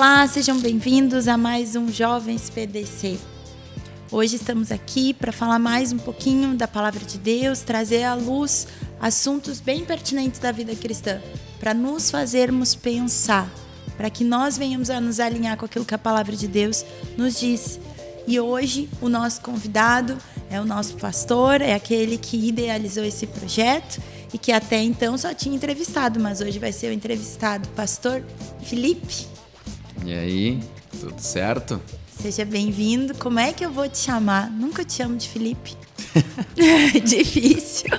Olá, sejam bem-vindos a mais um Jovens PDC. Hoje estamos aqui para falar mais um pouquinho da Palavra de Deus, trazer à luz assuntos bem pertinentes da vida cristã, para nos fazermos pensar, para que nós venhamos a nos alinhar com aquilo que a Palavra de Deus nos diz. E hoje o nosso convidado é o nosso pastor, é aquele que idealizou esse projeto e que até então só tinha entrevistado, mas hoje vai ser o entrevistado, pastor Felipe. E aí, tudo certo? Seja bem-vindo. Como é que eu vou te chamar? Nunca te chamo de Felipe. Difícil.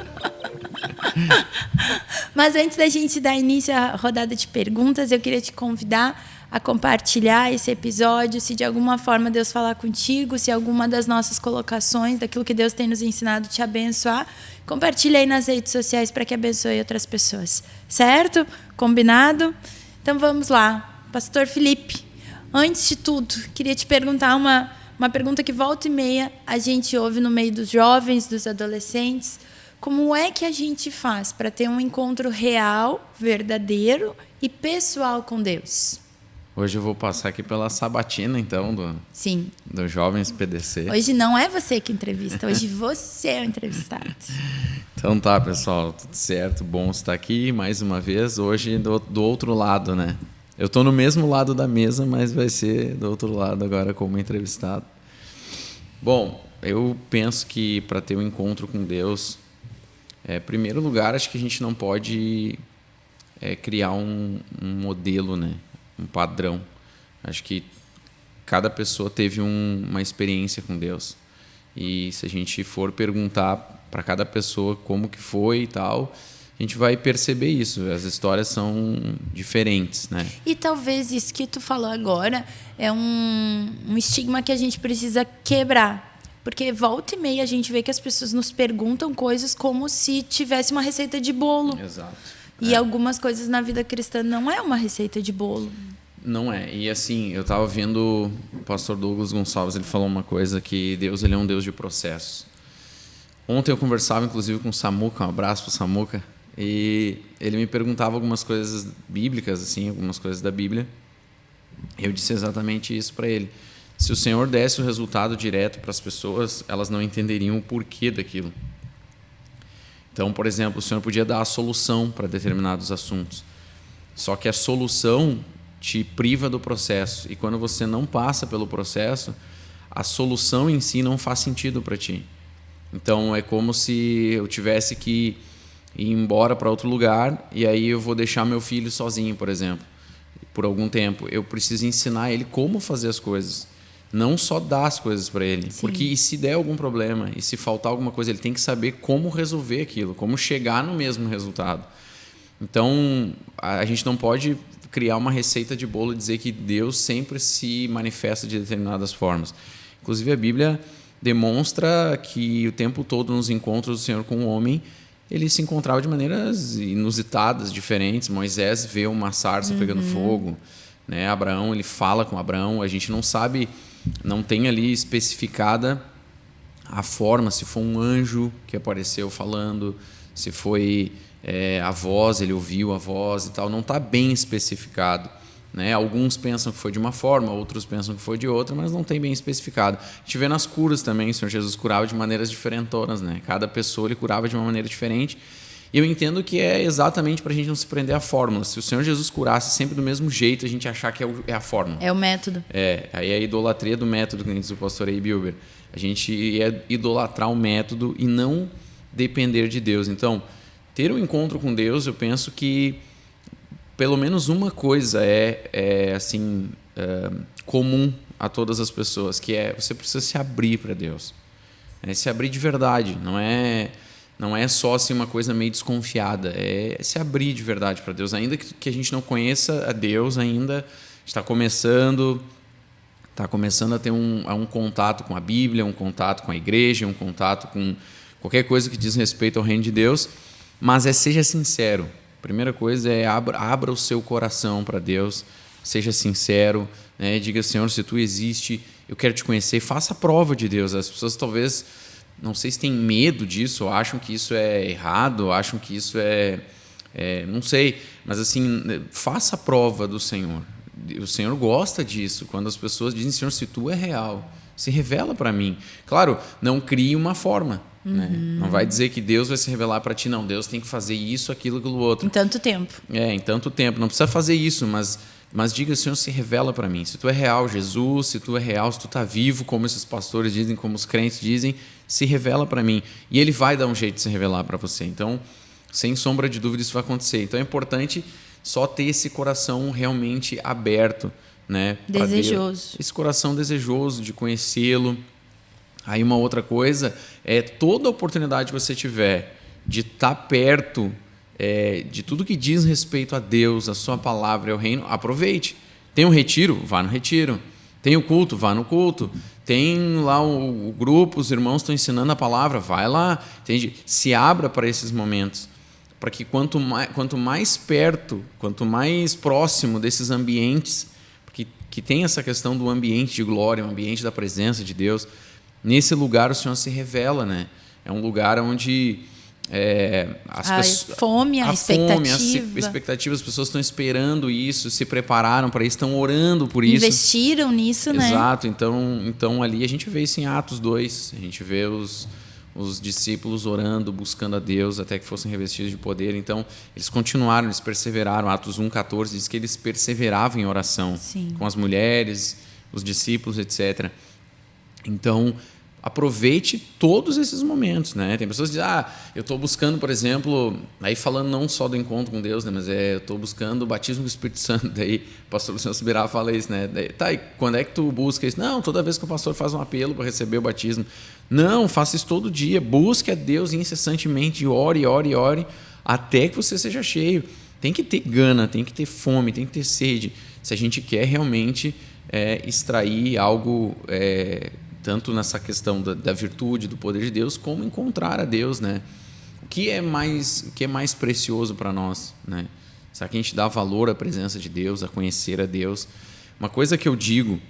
Mas antes da gente dar início à rodada de perguntas, eu queria te convidar a compartilhar esse episódio, se de alguma forma Deus falar contigo, se alguma das nossas colocações, daquilo que Deus tem nos ensinado, te abençoar, compartilha aí nas redes sociais para que abençoe outras pessoas. Certo? Combinado? Então vamos lá. Pastor Felipe, antes de tudo, queria te perguntar uma pergunta que volta e meia a gente ouve no meio dos jovens, dos adolescentes. Como é que a gente faz para ter um encontro real, verdadeiro e pessoal com Deus? Hoje eu vou passar aqui pela sabatina, então, do Jovens PDC. Hoje não é você que entrevista, hoje você é o entrevistado. Então tá, pessoal, tudo certo, bom estar aqui mais uma vez, hoje do outro lado, né? Eu tô no mesmo lado da mesa, mas vai ser do outro lado agora como entrevistado. Bom, eu penso que para ter um encontro com Deus, em primeiro lugar, acho que a gente não pode criar um modelo, né? Um padrão. Acho que cada pessoa teve uma experiência com Deus. E se a gente for perguntar para cada pessoa como que foi e tal, a gente vai perceber isso. As histórias são diferentes, né? E talvez isso que tu falou agora é um estigma que a gente precisa quebrar. Porque volta e meia a gente vê que as pessoas nos perguntam coisas como se tivesse uma receita de bolo. Exato. E algumas coisas na vida cristã não é uma receita de bolo. Não é. E assim, eu estava vendo o pastor Douglas Gonçalves, ele falou uma coisa, que Deus ele é um Deus de processos. Ontem eu conversava inclusive com o Samuca, um abraço para o Samuca, e ele me perguntava algumas coisas bíblicas, assim, algumas coisas da Bíblia. Eu disse exatamente isso para ele. Se o Senhor desse o resultado direto para as pessoas, elas não entenderiam o porquê daquilo. Então, por exemplo, o Senhor podia dar a solução para determinados assuntos. Só que a solução te priva do processo. E quando você não passa pelo processo, a solução em si não faz sentido para ti. Então, é como se eu tivesse que ir embora para outro lugar e aí eu vou deixar meu filho sozinho, por exemplo, por algum tempo. Eu preciso ensinar ele como fazer as coisas. Não só dar as coisas para ele. Sim. Porque e se der algum problema, e se faltar alguma coisa, ele tem que saber como resolver aquilo, como chegar no mesmo resultado. Então, a gente não pode criar uma receita de bolo e dizer que Deus sempre se manifesta de determinadas formas. Inclusive, a Bíblia demonstra que o tempo todo nos encontros do Senhor com o homem, ele se encontrava de maneiras inusitadas, diferentes. Moisés vê uma sarça pegando fogo, né? Abraão, ele fala com Abraão, a gente não sabe, não tem ali especificada a forma, se foi um anjo que apareceu falando, se foi a voz, ele ouviu a voz e tal, não está bem especificado, né? Alguns pensam que foi de uma forma, outros pensam que foi de outra, mas não tem bem especificado. A gente vê nas curas também, o Senhor Jesus curava de maneiras diferentonas, né? Cada pessoa ele curava de uma maneira diferente. E eu entendo que é exatamente para a gente não se prender à fórmula. Se o Senhor Jesus curasse sempre do mesmo jeito, a gente achar que é a fórmula. É o método. Aí é a idolatria do método, que diz o pastor A. Bilber. A gente ia idolatrar o método e não depender de Deus. Então, ter um encontro com Deus, eu penso que pelo menos uma coisa comum a todas as pessoas, que é você precisa se abrir para Deus. Se abrir de verdade, não é só assim, uma coisa meio desconfiada, é se abrir de verdade para Deus. Ainda que a gente não conheça a Deus, ainda está começando a ter um contato com a Bíblia, um contato com a igreja, um contato com qualquer coisa que diz respeito ao reino de Deus, mas seja sincero. A primeira coisa é abra o seu coração para Deus, seja sincero, né? Diga, Senhor, se Tu existe, eu quero Te conhecer, faça a prova de Deus. As pessoas talvez, não sei se têm medo disso, ou acham que isso é errado, ou acham que isso não sei, mas assim, faça a prova do Senhor. o Senhor gosta disso, quando as pessoas dizem, Senhor, se tu é real, se revela para mim. Claro, não crie uma forma. Né? Não vai dizer que Deus vai se revelar para ti, não. Deus tem que fazer isso, aquilo outro. Em tanto tempo. Em tanto tempo. Não precisa fazer isso, mas diga, Senhor, se revela para mim. Se tu é real, Jesus, se tu é real, se tu está vivo, como esses pastores dizem, como os crentes dizem, se revela para mim. E Ele vai dar um jeito de se revelar para você. Então, sem sombra de dúvida, isso vai acontecer. Então, é importante só ter esse coração realmente aberto, né? Desejoso. Esse coração desejoso de conhecê-lo. Aí uma outra coisa é toda oportunidade que você tiver de estar perto de tudo que diz respeito a Deus, a sua palavra e ao reino, aproveite. Tem um retiro? Vá no retiro. Tem o culto? Vá no culto. Tem lá o grupo, os irmãos estão ensinando a palavra? Vai lá. Entende? Se abra para esses momentos. Para que quanto mais perto, quanto mais próximo desses ambientes, que tem essa questão do ambiente de glória, o ambiente da presença de Deus, nesse lugar o Senhor se revela, né? É um lugar onde a expectativa, as pessoas estão esperando isso, se prepararam para isso, estão orando por isso. Investiram nisso, né? Exato. Então ali a gente vê isso em Atos 2, a gente vê os discípulos orando, buscando a Deus até que fossem revestidos de poder. Então, eles continuaram, eles perseveraram. Atos 1,14 diz que eles perseveravam em oração. Sim. Com as mulheres, os discípulos, etc. Então, aproveite todos esses momentos, né? Tem pessoas que dizem, eu estou buscando, por exemplo, aí falando não só do encontro com Deus, né? Mas eu estou buscando o batismo do Espírito Santo. Daí o pastor Luciano Subirá fala isso, né? Daí, e quando é que tu busca isso? Não, toda vez que o pastor faz um apelo para receber o batismo. Não, faça isso todo dia. Busque a Deus incessantemente, ore, até que você seja cheio. Tem que ter gana, tem que ter fome, tem que ter sede, se a gente quer realmente extrair algo... tanto nessa questão da virtude, do poder de Deus, como encontrar a Deus, né? O que é mais precioso para nós, né? Será que a gente dá valor à presença de Deus, a conhecer a Deus? Uma coisa que eu digo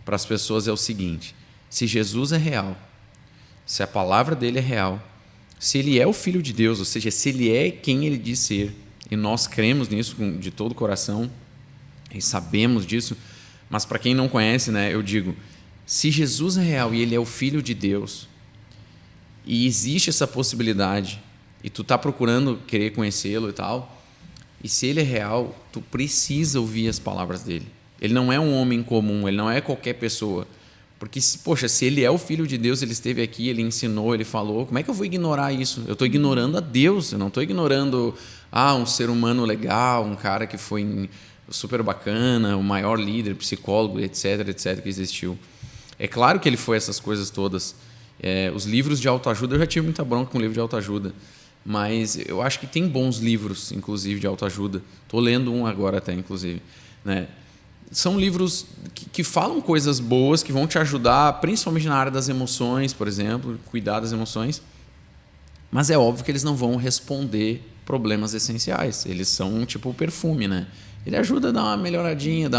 para as pessoas é o seguinte: se Jesus é real, se a palavra dele é real, se ele é o Filho de Deus, ou seja, se ele é quem ele diz ser, e nós cremos nisso de todo o coração e sabemos disso, mas para quem não conhece, né, eu digo, se Jesus é real e ele é o Filho de Deus, e existe essa possibilidade, e tu está procurando querer conhecê-lo e tal, e se ele é real, tu precisa ouvir as palavras dele. Ele não é um homem comum, ele não é qualquer pessoa. Porque, se ele é o Filho de Deus, ele esteve aqui, ele ensinou, ele falou, como é que eu vou ignorar isso? Eu estou ignorando a Deus, eu não estou ignorando um ser humano legal, um cara que foi super bacana, o maior líder, psicólogo, etc, que existiu. É claro que ele foi essas coisas todas. Os livros de autoajuda, eu já tive muita bronca com livro de autoajuda, mas eu acho que tem bons livros, inclusive, de autoajuda. Estou lendo um agora até, inclusive, né? São livros que falam coisas boas, que vão te ajudar, principalmente na área das emoções, por exemplo, cuidar das emoções. Mas é óbvio que eles não vão responder problemas essenciais. Eles são tipo o perfume, né? Ele ajuda a dar uma melhoradinha,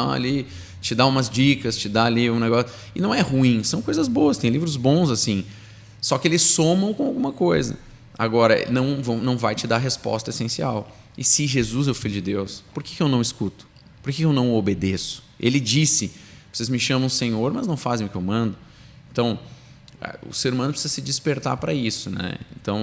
te dá umas dicas, te dá ali um negócio. E não é ruim, são coisas boas, tem livros bons assim. Só que eles somam com alguma coisa. Agora, não vai te dar a resposta essencial. E se Jesus é o Filho de Deus, por que eu não escuto? Por que eu não obedeço? Ele disse, vocês me chamam Senhor, mas não fazem o que eu mando. Então, o ser humano precisa se despertar para isso, né? Então,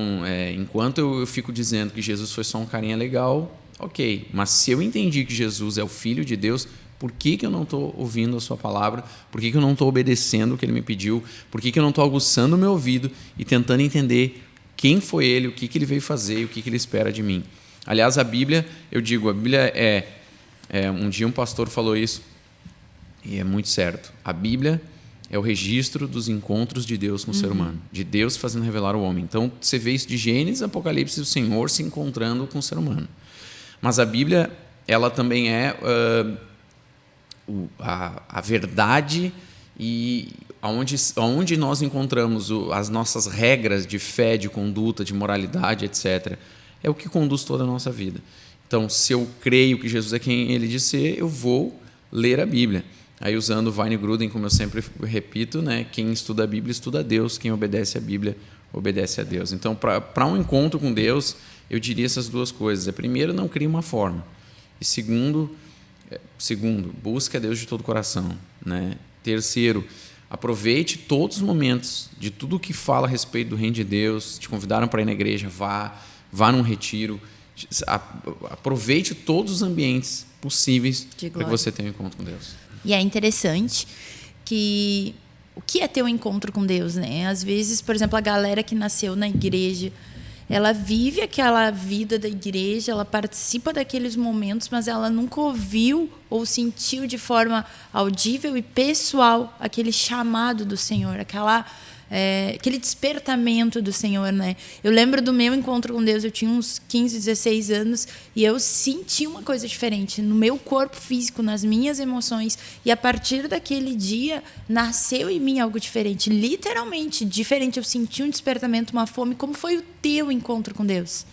enquanto eu fico dizendo que Jesus foi só um carinha legal, ok. Mas se eu entendi que Jesus é o Filho de Deus, por que eu não estou ouvindo a sua palavra? Por que eu não estou obedecendo o que ele me pediu? Por que eu não estou aguçando o meu ouvido e tentando entender quem foi ele, o que ele veio fazer e o que ele espera de mim? Aliás, a Bíblia, a Bíblia um dia um pastor falou isso, e é muito certo. A Bíblia é o registro dos encontros de Deus com o ser humano, de Deus fazendo revelar o homem. Então, você vê isso de Gênesis, Apocalipse, o Senhor se encontrando com o ser humano. Mas a Bíblia, ela também é a verdade e onde nós encontramos as nossas regras de fé, de conduta, de moralidade, etc. É o que conduz toda a nossa vida. Então, se eu creio que Jesus é quem ele diz ser, eu vou ler a Bíblia. Aí, usando o Wayne Grudem, como eu sempre repito, né, quem estuda a Bíblia, estuda a Deus. Quem obedece a Bíblia, obedece a Deus. Então, para um encontro com Deus, eu diria essas duas coisas. Primeiro, não crie uma forma. E segundo, Segundo, busque a Deus de todo o coração, né? Terceiro, aproveite todos os momentos de tudo que fala a respeito do reino de Deus. Te convidaram para ir na igreja, vá num retiro. Aproveite todos os ambientes possíveis para que você tenha um encontro com Deus. E é interessante que o que é ter um encontro com Deus, né? Às vezes, por exemplo, a galera que nasceu na igreja, ela vive aquela vida da igreja, ela participa daqueles momentos, mas ela nunca ouviu ou sentiu de forma audível e pessoal aquele chamado do Senhor, aquele despertamento do Senhor, né? Eu lembro do meu encontro com Deus, eu tinha uns 15, 16 anos e eu senti uma coisa diferente no meu corpo físico, nas minhas emoções, e a partir daquele dia nasceu em mim algo diferente, literalmente diferente. Eu senti um despertamento, uma fome. Como foi o teu encontro com Deus?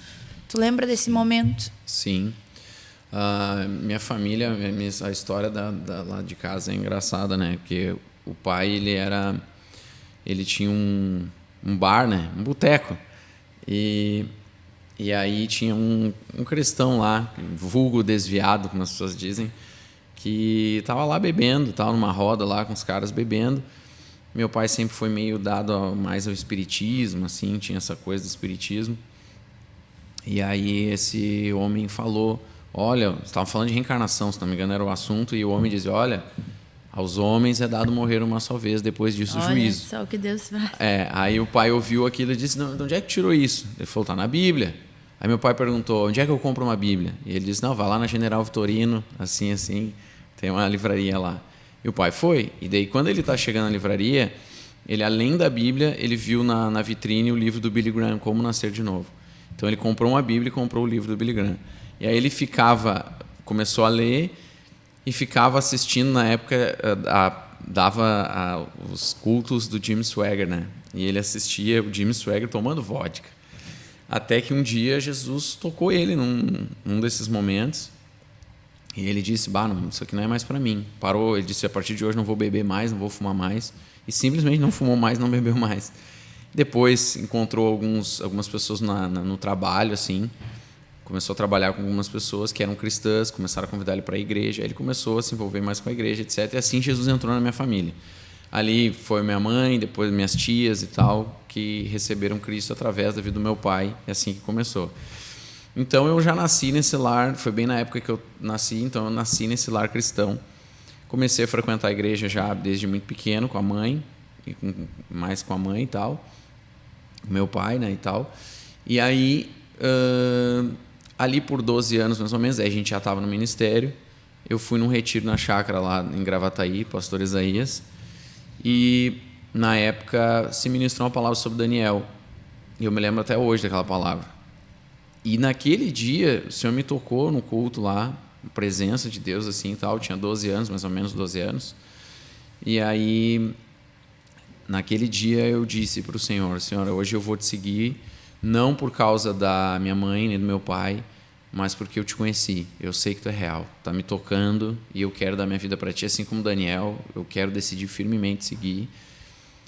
Tu lembra desse momento? Sim. Minha família, a história lá de casa é engraçada, né? Porque o pai, ele tinha um bar, né? Um boteco. E aí tinha um cristão lá, vulgo desviado, como as pessoas dizem, que estava lá bebendo, estava numa roda lá com os caras bebendo. Meu pai sempre foi meio dado mais ao espiritismo, assim, tinha essa coisa do espiritismo. E aí esse homem falou, olha, estavam falando de reencarnação, se não me engano era o assunto, e o homem dizia, olha, aos homens é dado morrer uma só vez, depois disso o juízo. Olha só o que Deus faz. Aí o pai ouviu aquilo e disse, não, de onde é que tirou isso? Ele falou, está na Bíblia. Aí meu pai perguntou, onde é que eu compro uma Bíblia? E ele disse, não, vai lá na General Vitorino, assim, tem uma livraria lá. E o pai foi, e daí quando ele está chegando na livraria, ele, além da Bíblia, ele viu na vitrine o livro do Billy Graham, Como Nascer de Novo. Então ele comprou uma Bíblia e comprou o livro do Billy Graham. E aí ele começou a ler e ficava assistindo, na época, dava os cultos do Jim Swaggart, né? E ele assistia o Jim Swaggart tomando vodka. Até que um dia Jesus tocou ele num desses momentos. E ele disse, isso aqui não é mais para mim. Parou, ele disse, a partir de hoje não vou beber mais, não vou fumar mais. E simplesmente não fumou mais, não bebeu mais. Depois encontrou algumas pessoas no trabalho, assim. Começou a trabalhar com algumas pessoas que eram cristãs, começaram a convidar ele para a igreja. Aí ele começou a se envolver mais com a igreja, etc. E assim Jesus entrou na minha família. Ali foi minha mãe, depois minhas tias e tal, que receberam Cristo através da vida do meu pai. É assim que começou. Então eu já nasci nesse lar, foi bem na época que eu nasci, então eu nasci nesse lar cristão. Comecei a frequentar a igreja já desde muito pequeno, com a mãe, mais com a mãe e tal, com meu pai, né, e tal. E aí, ali por 12 anos mais ou menos, aí a gente já estava no ministério, eu fui num retiro na chácara lá em Gravataí, pastor Isaías, e na época se ministrou uma palavra sobre Daniel, e eu me lembro até hoje daquela palavra. E naquele dia, o Senhor me tocou no culto lá, presença de Deus assim e tal, eu tinha 12 anos, mais ou menos 12 anos. E aí, naquele dia eu disse para o Senhor, Senhor, hoje eu vou te seguir, não por causa da minha mãe nem do meu pai, mas porque eu te conheci, eu sei que tu é real, tá me tocando e eu quero dar minha vida para ti, assim como Daniel, eu quero decidir firmemente seguir.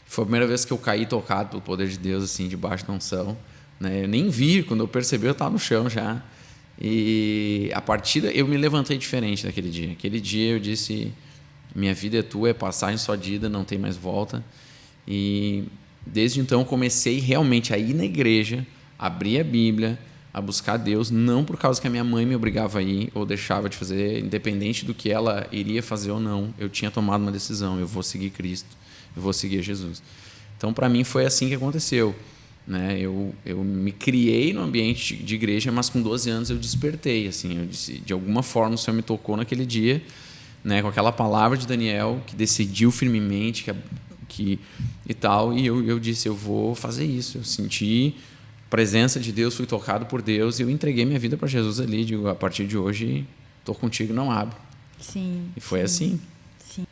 Foi a primeira vez que eu caí tocado pelo poder de Deus, assim, debaixo da unção. Eu nem vi, quando eu percebi eu estava no chão já. E a partir eu me levantei diferente naquele dia. Aquele dia eu disse, minha vida é tua, é passagem só de ida, não tem mais volta. E desde então comecei realmente a ir na igreja, abrir a Bíblia, a buscar Deus, não por causa que a minha mãe me obrigava a ir ou deixava de fazer, independente do que ela iria fazer ou não, eu tinha tomado uma decisão, eu vou seguir Cristo, eu vou seguir Jesus. Então para mim foi assim que aconteceu. Eu me criei no ambiente de igreja, mas com 12 anos eu despertei, assim, eu disse, de alguma forma o Senhor me tocou naquele dia, com aquela palavra de Daniel, que decidiu firmemente e tal, e eu disse, eu vou fazer isso. Eu senti a presença de Deus, fui tocado por Deus e eu entreguei minha vida para Jesus ali, digo, a partir de hoje estou contigo, não abro. Sim. E foi assim. Sim.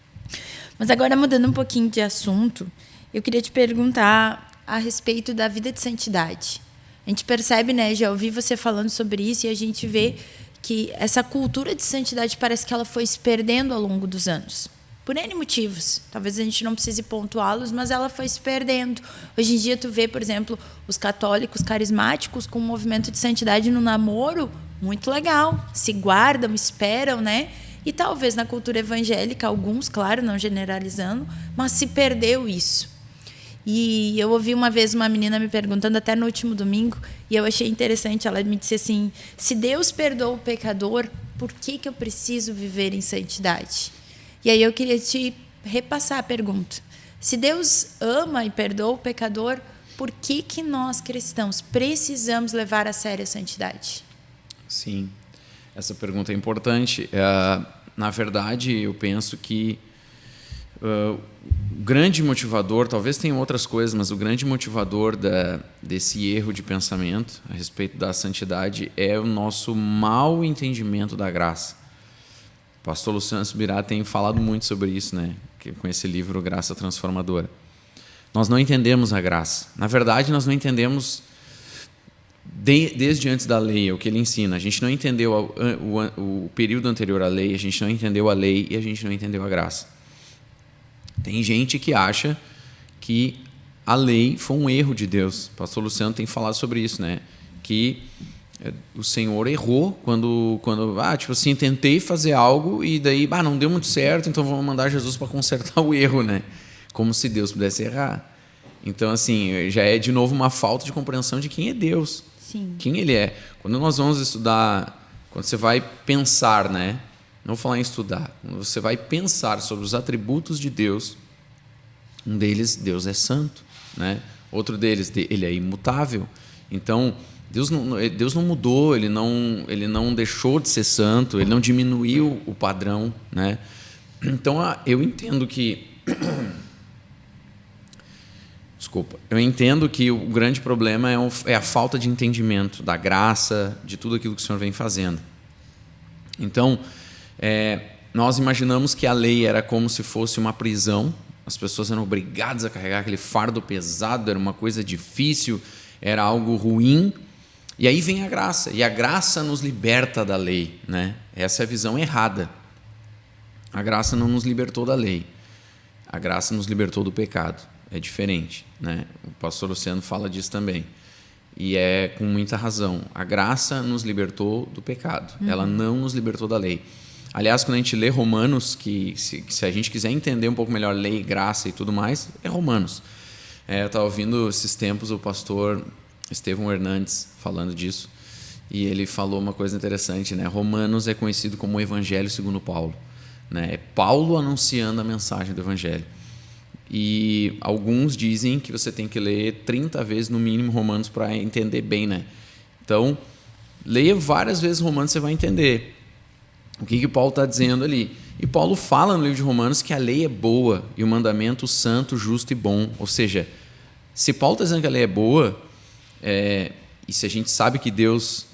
Mas agora, mudando um pouquinho de assunto, eu queria te perguntar a respeito da vida de santidade. A gente percebe, já ouvi você falando sobre isso, e a gente vê que essa cultura de santidade parece que ela foi se perdendo ao longo dos anos. Por N motivos. Talvez a gente não precise pontuá-los, mas ela foi se perdendo. Hoje em dia tu vê, por exemplo, os católicos carismáticos com um movimento de santidade no namoro muito legal. Se guardam, esperam, E talvez na cultura evangélica, alguns, claro, não generalizando, mas se perdeu isso. E eu ouvi uma vez uma menina me perguntando, até no último domingo, e eu achei interessante, ela me disse assim, se Deus perdoa o pecador, por que eu preciso viver em santidade? E aí eu queria te repassar a pergunta. Se Deus ama e perdoa o pecador, por que nós cristãos precisamos levar a sério a santidade? Sim, essa pergunta é importante. Na verdade, eu penso que o grande motivador, talvez tenham outras coisas, mas o grande motivador desse erro de pensamento a respeito da santidade é o nosso mau entendimento da graça. O pastor Luciano Subirá tem falado muito sobre isso, né? Com esse livro Graça Transformadora. Nós não entendemos a graça. Na verdade, nós não entendemos desde antes da lei, é o que ele ensina. A gente não entendeu o período anterior à lei, a gente não entendeu a lei e a gente não entendeu a graça. Tem gente que acha que a lei foi um erro de Deus. O pastor Luciano tem falado sobre isso, né? Que o Senhor errou quando tipo assim, tentei fazer algo e daí, não deu muito certo, então vamos mandar Jesus para consertar o erro, né? Como se Deus pudesse errar. Então, assim, já é de novo uma falta de compreensão de quem é Deus. Sim. Quem Ele é. Quando nós vamos estudar, quando você vai pensar, né? Não vou falar em estudar. Quando você vai pensar sobre os atributos de Deus, um deles, Deus é santo, né? Outro deles, Ele é imutável. Então, Deus não mudou, Ele não deixou de ser santo, Ele não diminuiu o padrão, né? Então, eu entendo que... Desculpa. Eu entendo que o grande problema é a falta de entendimento da graça, de tudo aquilo que o Senhor vem fazendo. Então, nós imaginamos que a lei era como se fosse uma prisão, as pessoas eram obrigadas a carregar aquele fardo pesado, era uma coisa difícil, era algo ruim, e aí vem a graça, e a graça nos liberta da lei, né? Essa é a visão errada. A graça não nos libertou da lei, a graça nos libertou do pecado, é diferente, né? O pastor Luciano fala disso também, e é com muita razão. A graça nos libertou do pecado, ela não nos libertou da lei. Aliás, quando a gente lê Romanos, que se a gente quiser entender um pouco melhor lei, graça e tudo mais, é Romanos. Eu estava ouvindo esses tempos o pastor Estevão Hernandes falando disso, e ele falou uma coisa interessante, né? Romanos é conhecido como o Evangelho segundo Paulo, né? É Paulo anunciando a mensagem do Evangelho. E alguns dizem que você tem que ler 30 vezes no mínimo Romanos para entender bem, né? Então, leia várias vezes Romanos, você vai entender o que Paulo está dizendo ali. E Paulo fala no livro de Romanos que a lei é boa e o mandamento santo, justo e bom. Ou seja, se Paulo está dizendo que a lei é boa, e se a gente sabe que Deus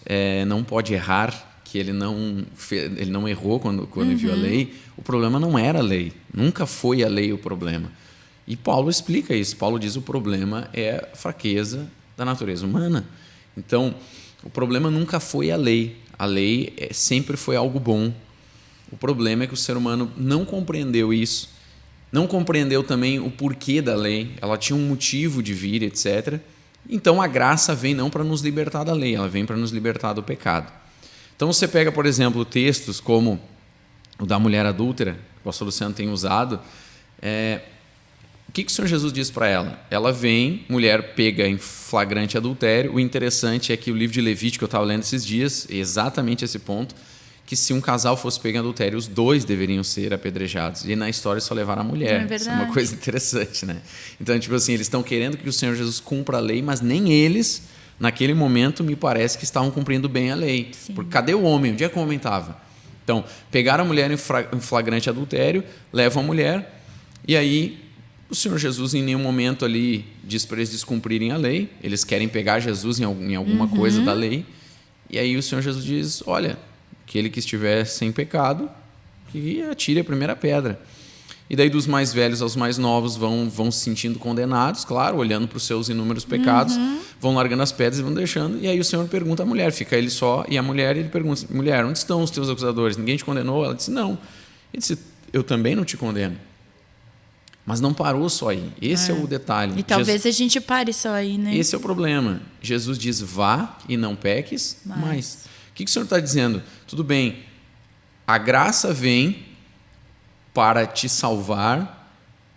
não pode errar, que ele não errou quando enviou a lei, o problema não era a lei. Nunca foi a lei o problema. E Paulo explica isso. Paulo diz que o problema é a fraqueza da natureza humana. Então, o problema nunca foi a lei. A lei sempre foi algo bom. O problema é que o ser humano não compreendeu isso, não compreendeu também o porquê da lei, ela tinha um motivo de vir, etc. Então a graça vem não para nos libertar da lei, ela vem para nos libertar do pecado. Então você pega, por exemplo, textos como o da mulher adúltera, que o pastor Luciano tem usado, o que o Senhor Jesus diz para ela? Ela vem, mulher pega em flagrante adultério. O interessante é que o livro de Levítico, que eu estava lendo esses dias, é exatamente esse ponto, que se um casal fosse pego em adultério, os dois deveriam ser apedrejados. E na história só levaram a mulher. Isso é uma coisa interessante, né? Então, tipo assim, eles estão querendo que o Senhor Jesus cumpra a lei, mas nem eles, naquele momento, me parece que estavam cumprindo bem a lei. Sim. Porque cadê o homem? Onde é que o homem estava? Então, pegaram a mulher em flagrante adultério, levam a mulher, e aí o Senhor Jesus em nenhum momento ali diz para eles descumprirem a lei. Eles querem pegar Jesus em alguma coisa da lei. E aí o Senhor Jesus diz, olha, aquele que estiver sem pecado, que atire a primeira pedra. E daí dos mais velhos aos mais novos vão se sentindo condenados, claro, olhando para os seus inúmeros pecados, vão largando as pedras e vão deixando. E aí o Senhor pergunta à mulher, fica ele só, e a mulher, ele pergunta, mulher, onde estão os teus acusadores? Ninguém te condenou? Ela disse, não. Ele disse, eu também não te condeno. Mas não parou só aí. Esse é o detalhe. E talvez a gente pare só aí, né? Esse é o problema. Jesus diz, vá e não peques mais. O que o Senhor está dizendo? Tudo bem, A graça vem para te salvar,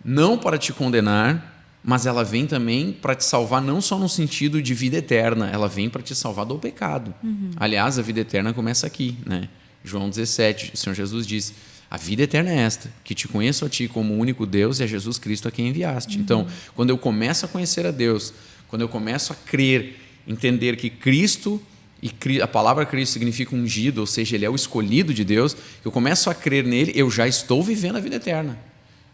não para te condenar, mas ela vem também para te salvar não só no sentido de vida eterna, ela vem para te salvar do pecado. Aliás, a vida eterna começa aqui, né? João 17, o Senhor Jesus diz: a vida eterna é esta, que te conheço a ti como o único Deus e a Jesus Cristo a quem enviaste. Então, quando eu começo a conhecer a Deus, quando eu começo a crer, entender que Cristo, e a palavra Cristo significa ungido, ou seja, Ele é o escolhido de Deus, eu começo a crer nele, eu já estou vivendo a vida eterna.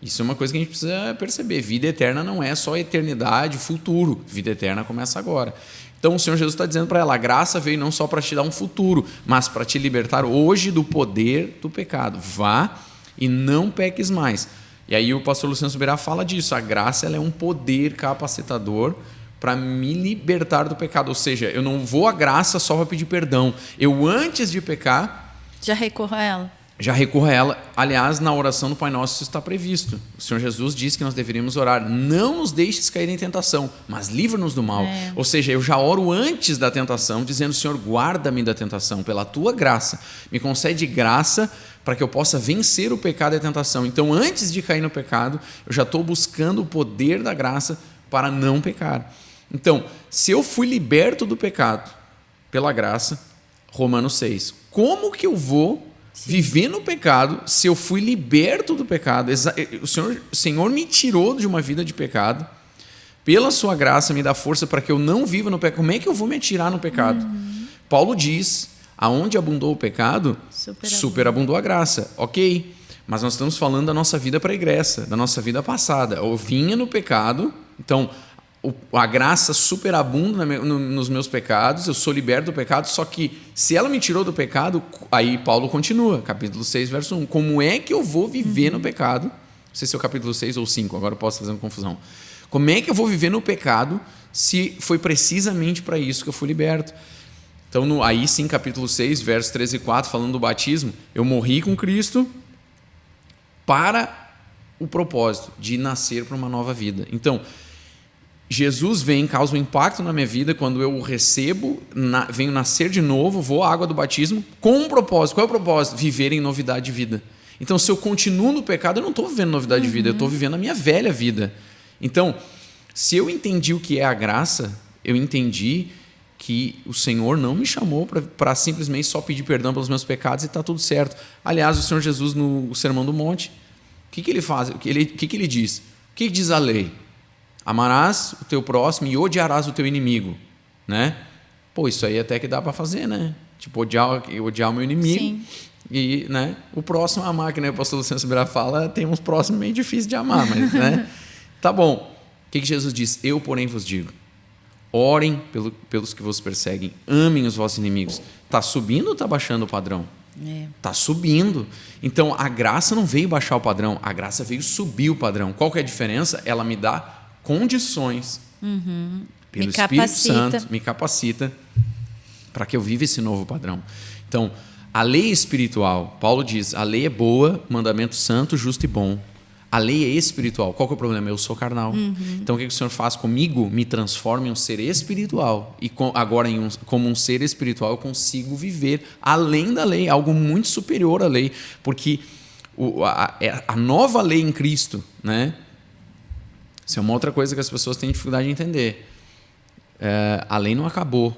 Isso é uma coisa que a gente precisa perceber. Vida eterna não é só eternidade, futuro. Vida eterna começa agora. Então o Senhor Jesus está dizendo para ela: a graça veio não só para te dar um futuro, mas para te libertar hoje do poder do pecado. Vá e não peques mais. E aí o pastor Luciano Subirá fala disso. A graça, ela é um poder capacitador para me libertar do pecado. Ou seja, eu não vou à graça só para pedir perdão. Eu, antes de pecar, já recorro a ela. Já recorro a ela. Aliás, na oração do Pai Nosso isso está previsto. O Senhor Jesus disse que nós deveríamos orar: não nos deixes cair em tentação, mas livra-nos do mal. Ou seja, eu já oro antes da tentação, dizendo: Senhor, guarda-me da tentação, pela tua graça. Me concede graça para que eu possa vencer o pecado e a tentação. Então, antes de cair no pecado, eu já estou buscando o poder da graça para não pecar. Então, se eu fui liberto do pecado pela graça, Romanos 6, como que eu vou viver no pecado se eu fui liberto do pecado? O Senhor me tirou de uma vida de pecado, pela sua graça me dá força para que eu não viva no pecado. Como é que eu vou me atirar no pecado? Paulo diz: aonde abundou o pecado, superabundou a graça. Ok, mas nós estamos falando da nossa vida pregressa, da nossa vida passada. Eu vinha no pecado, então a graça superabunda nos meus pecados, eu sou liberto do pecado, só que se ela me tirou do pecado, aí Paulo continua, capítulo 6, verso 1. Como é que eu vou viver no pecado? Não sei se é o capítulo 6 ou 5, agora eu posso fazer uma confusão. Como é que eu vou viver no pecado se foi precisamente para isso que eu fui liberto? Então, aí sim, capítulo 6, versos 13 e 4, falando do batismo, eu morri com Cristo para o propósito de nascer para uma nova vida. Então, Jesus vem, causa um impacto na minha vida quando eu o recebo, venho nascer de novo, vou à água do batismo com um propósito. Qual é o propósito? Viver em novidade de vida. Então, se eu continuo no pecado, eu não estou vivendo novidade de vida, eu estou vivendo a minha velha vida. Então, se eu entendi o que é a graça, eu entendi que o Senhor não me chamou para simplesmente só pedir perdão pelos meus pecados e está tudo certo. Aliás, o Senhor Jesus, no Sermão do Monte, o que ele faz? O que ele diz? O que diz a lei? Amarás o teu próximo e odiarás o teu inimigo, né? Pô, isso aí até que dá para fazer, né? Tipo, odiar o meu inimigo. Sim. E, né, o próximo amar, que nem o pastor Luciano Subirá fala, tem uns próximos meio difíceis de amar, mas, né? Tá bom. O que Jesus diz? Eu, porém, vos digo: orem pelos que vos perseguem, amem os vossos inimigos. Está subindo ou está baixando o padrão? Está subindo. Então, a graça não veio baixar o padrão, a graça veio subir o padrão. Qual que é a diferença? Ela me dá condições, pelo Espírito Santo, me capacita para que eu viva esse novo padrão. Então, a lei espiritual, Paulo diz: a lei é boa, mandamento santo, justo e bom. A lei é espiritual. Qual que é o problema? Eu sou carnal. Então, o que o Senhor faz comigo? Me transforma em um ser espiritual. E agora, como um ser espiritual, eu consigo viver além da lei, algo muito superior à lei. Porque a nova lei em Cristo, né? Isso é uma outra coisa que as pessoas têm dificuldade de entender. A lei não acabou.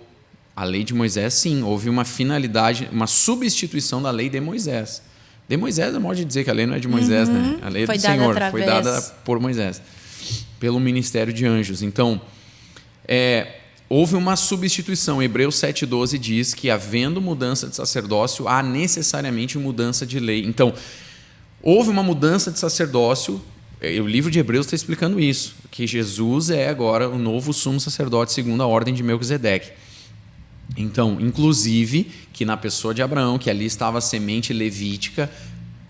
A lei de Moisés, sim, houve uma finalidade, uma substituição da lei de Moisés. De Moisés é modo de dizer que a lei não é de Moisés, né? A lei é do Senhor, foi dada por Moisés, pelo ministério de anjos. Então, houve uma substituição. Hebreus 7,12 diz que, havendo mudança de sacerdócio, há necessariamente mudança de lei. Então, houve uma mudança de sacerdócio. O livro de Hebreus está explicando isso, que Jesus é agora o novo sumo sacerdote segundo a ordem de Melquisedeque. Então, inclusive, que na pessoa de Abraão, que ali estava a semente levítica,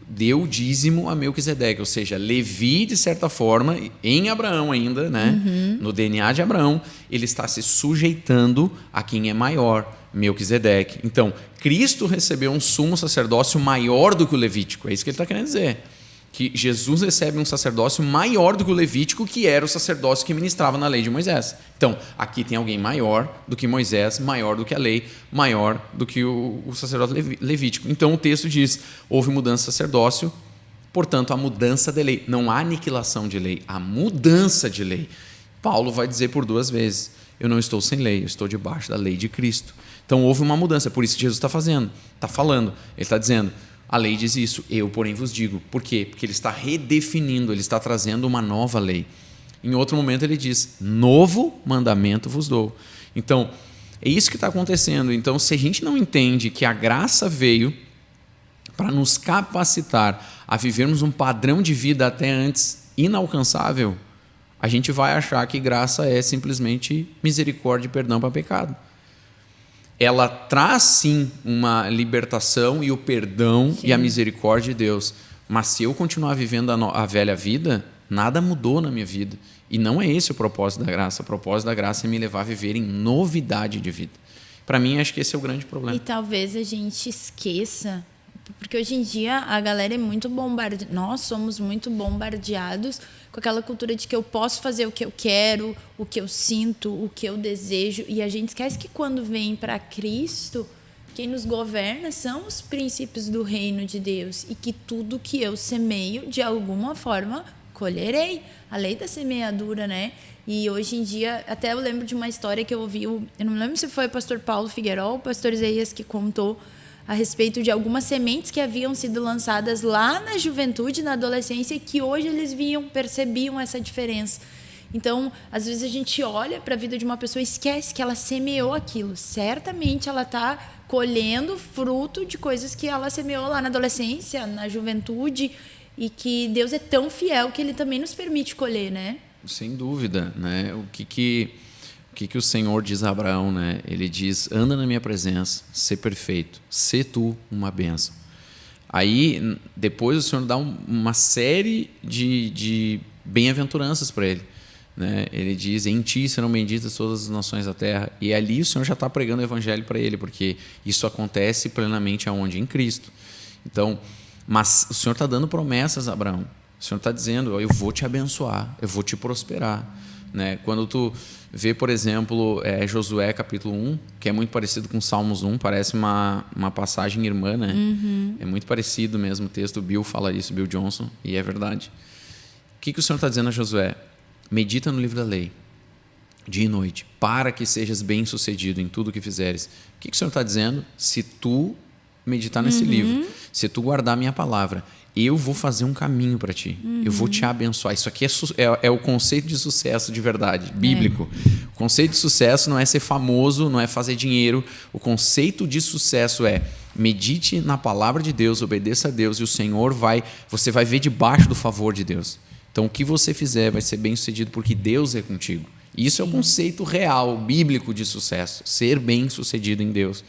deu dízimo a Melquisedeque, ou seja, Levi, de certa forma, em Abraão ainda, né? No DNA de Abraão, ele está se sujeitando a quem é maior, Melquisedeque. Então, Cristo recebeu um sumo sacerdócio maior do que o levítico, é isso que ele está querendo dizer. que Jesus recebe um sacerdócio maior do que o levítico, que era o sacerdócio que ministrava na lei de Moisés. Então, aqui tem alguém maior do que Moisés, maior do que a lei, maior do que o sacerdote levítico. Então, o texto diz, houve mudança de sacerdócio, portanto, a mudança de lei. Não há aniquilação de lei, há mudança de lei. Paulo vai dizer por 2 vezes, eu não estou sem lei, eu estou debaixo da lei de Cristo. Então, houve uma mudança, por isso que Jesus está falando, ele está dizendo, a lei diz isso, eu, porém, vos digo. Por quê? Porque ele está redefinindo, ele está trazendo uma nova lei. Em outro momento ele diz, novo mandamento vos dou. Então, é isso que está acontecendo. Então, se a gente não entende que a graça veio para nos capacitar a vivermos um padrão de vida até antes inalcançável, a gente vai achar que graça é simplesmente misericórdia e perdão para pecado. Ela traz sim uma libertação e o perdão e a misericórdia de Deus. Mas se eu continuar vivendo a velha vida, nada mudou na minha vida. E não é esse o propósito da graça. O propósito da graça é me levar a viver em novidade de vida. Para mim, acho que esse é o grande problema. E talvez a gente esqueça, porque hoje em dia a galera é muito bombardeada, nós somos muito bombardeados com aquela cultura de que eu posso fazer o que eu quero, o que eu sinto, o que eu desejo, e a gente esquece que quando vem para Cristo, quem nos governa são os princípios do reino de Deus, e que tudo que eu semeio, de alguma forma, colherei. A lei da semeadura, né? E hoje em dia, até eu lembro de uma história que eu ouvi, eu não lembro se foi o pastor Paulo Figueiró ou o pastor Isaías que contou a respeito de algumas sementes que haviam sido lançadas lá na juventude, na adolescência, e que hoje eles percebiam essa diferença. Então, às vezes a gente olha para a vida de uma pessoa e esquece que ela semeou aquilo. Certamente ela está colhendo fruto de coisas que ela semeou lá na adolescência, na juventude, e que Deus é tão fiel que Ele também nos permite colher, né? Sem dúvida, né? O que o Senhor diz a Abraão, né? Ele diz, anda na minha presença, sê perfeito, sê tu uma bênção. Aí, depois o Senhor dá uma série de bem-aventuranças para ele. Né? Ele diz, em ti serão benditas todas as nações da terra. E ali o Senhor já está pregando o evangelho para ele, porque isso acontece plenamente aonde? Em Cristo. Então, mas o Senhor está dando promessas a Abraão. O Senhor está dizendo, eu vou te abençoar, eu vou te prosperar. Né? Quando tu vê, por exemplo, Josué capítulo 1, que é muito parecido com Salmos 1, parece uma passagem irmã, né? Uhum. É muito parecido mesmo o texto, o Bill fala isso, Bill Johnson, e é verdade. O que o Senhor está dizendo a Josué? Medita no livro da lei, dia e noite, para que sejas bem-sucedido em tudo o que fizeres. O que o Senhor está dizendo? Se tu meditar nesse livro, se tu guardar a minha palavra, eu vou fazer um caminho para ti. Eu vou te abençoar. Isso aqui é o conceito de sucesso de verdade, bíblico. O conceito de sucesso não é ser famoso, não é fazer dinheiro. O conceito de sucesso é medite na palavra de Deus, obedeça a Deus e o Senhor você vai ver debaixo do favor de Deus. Então, o que você fizer vai ser bem sucedido porque Deus é contigo. Isso é o conceito real, bíblico de sucesso. Ser bem sucedido em Deus.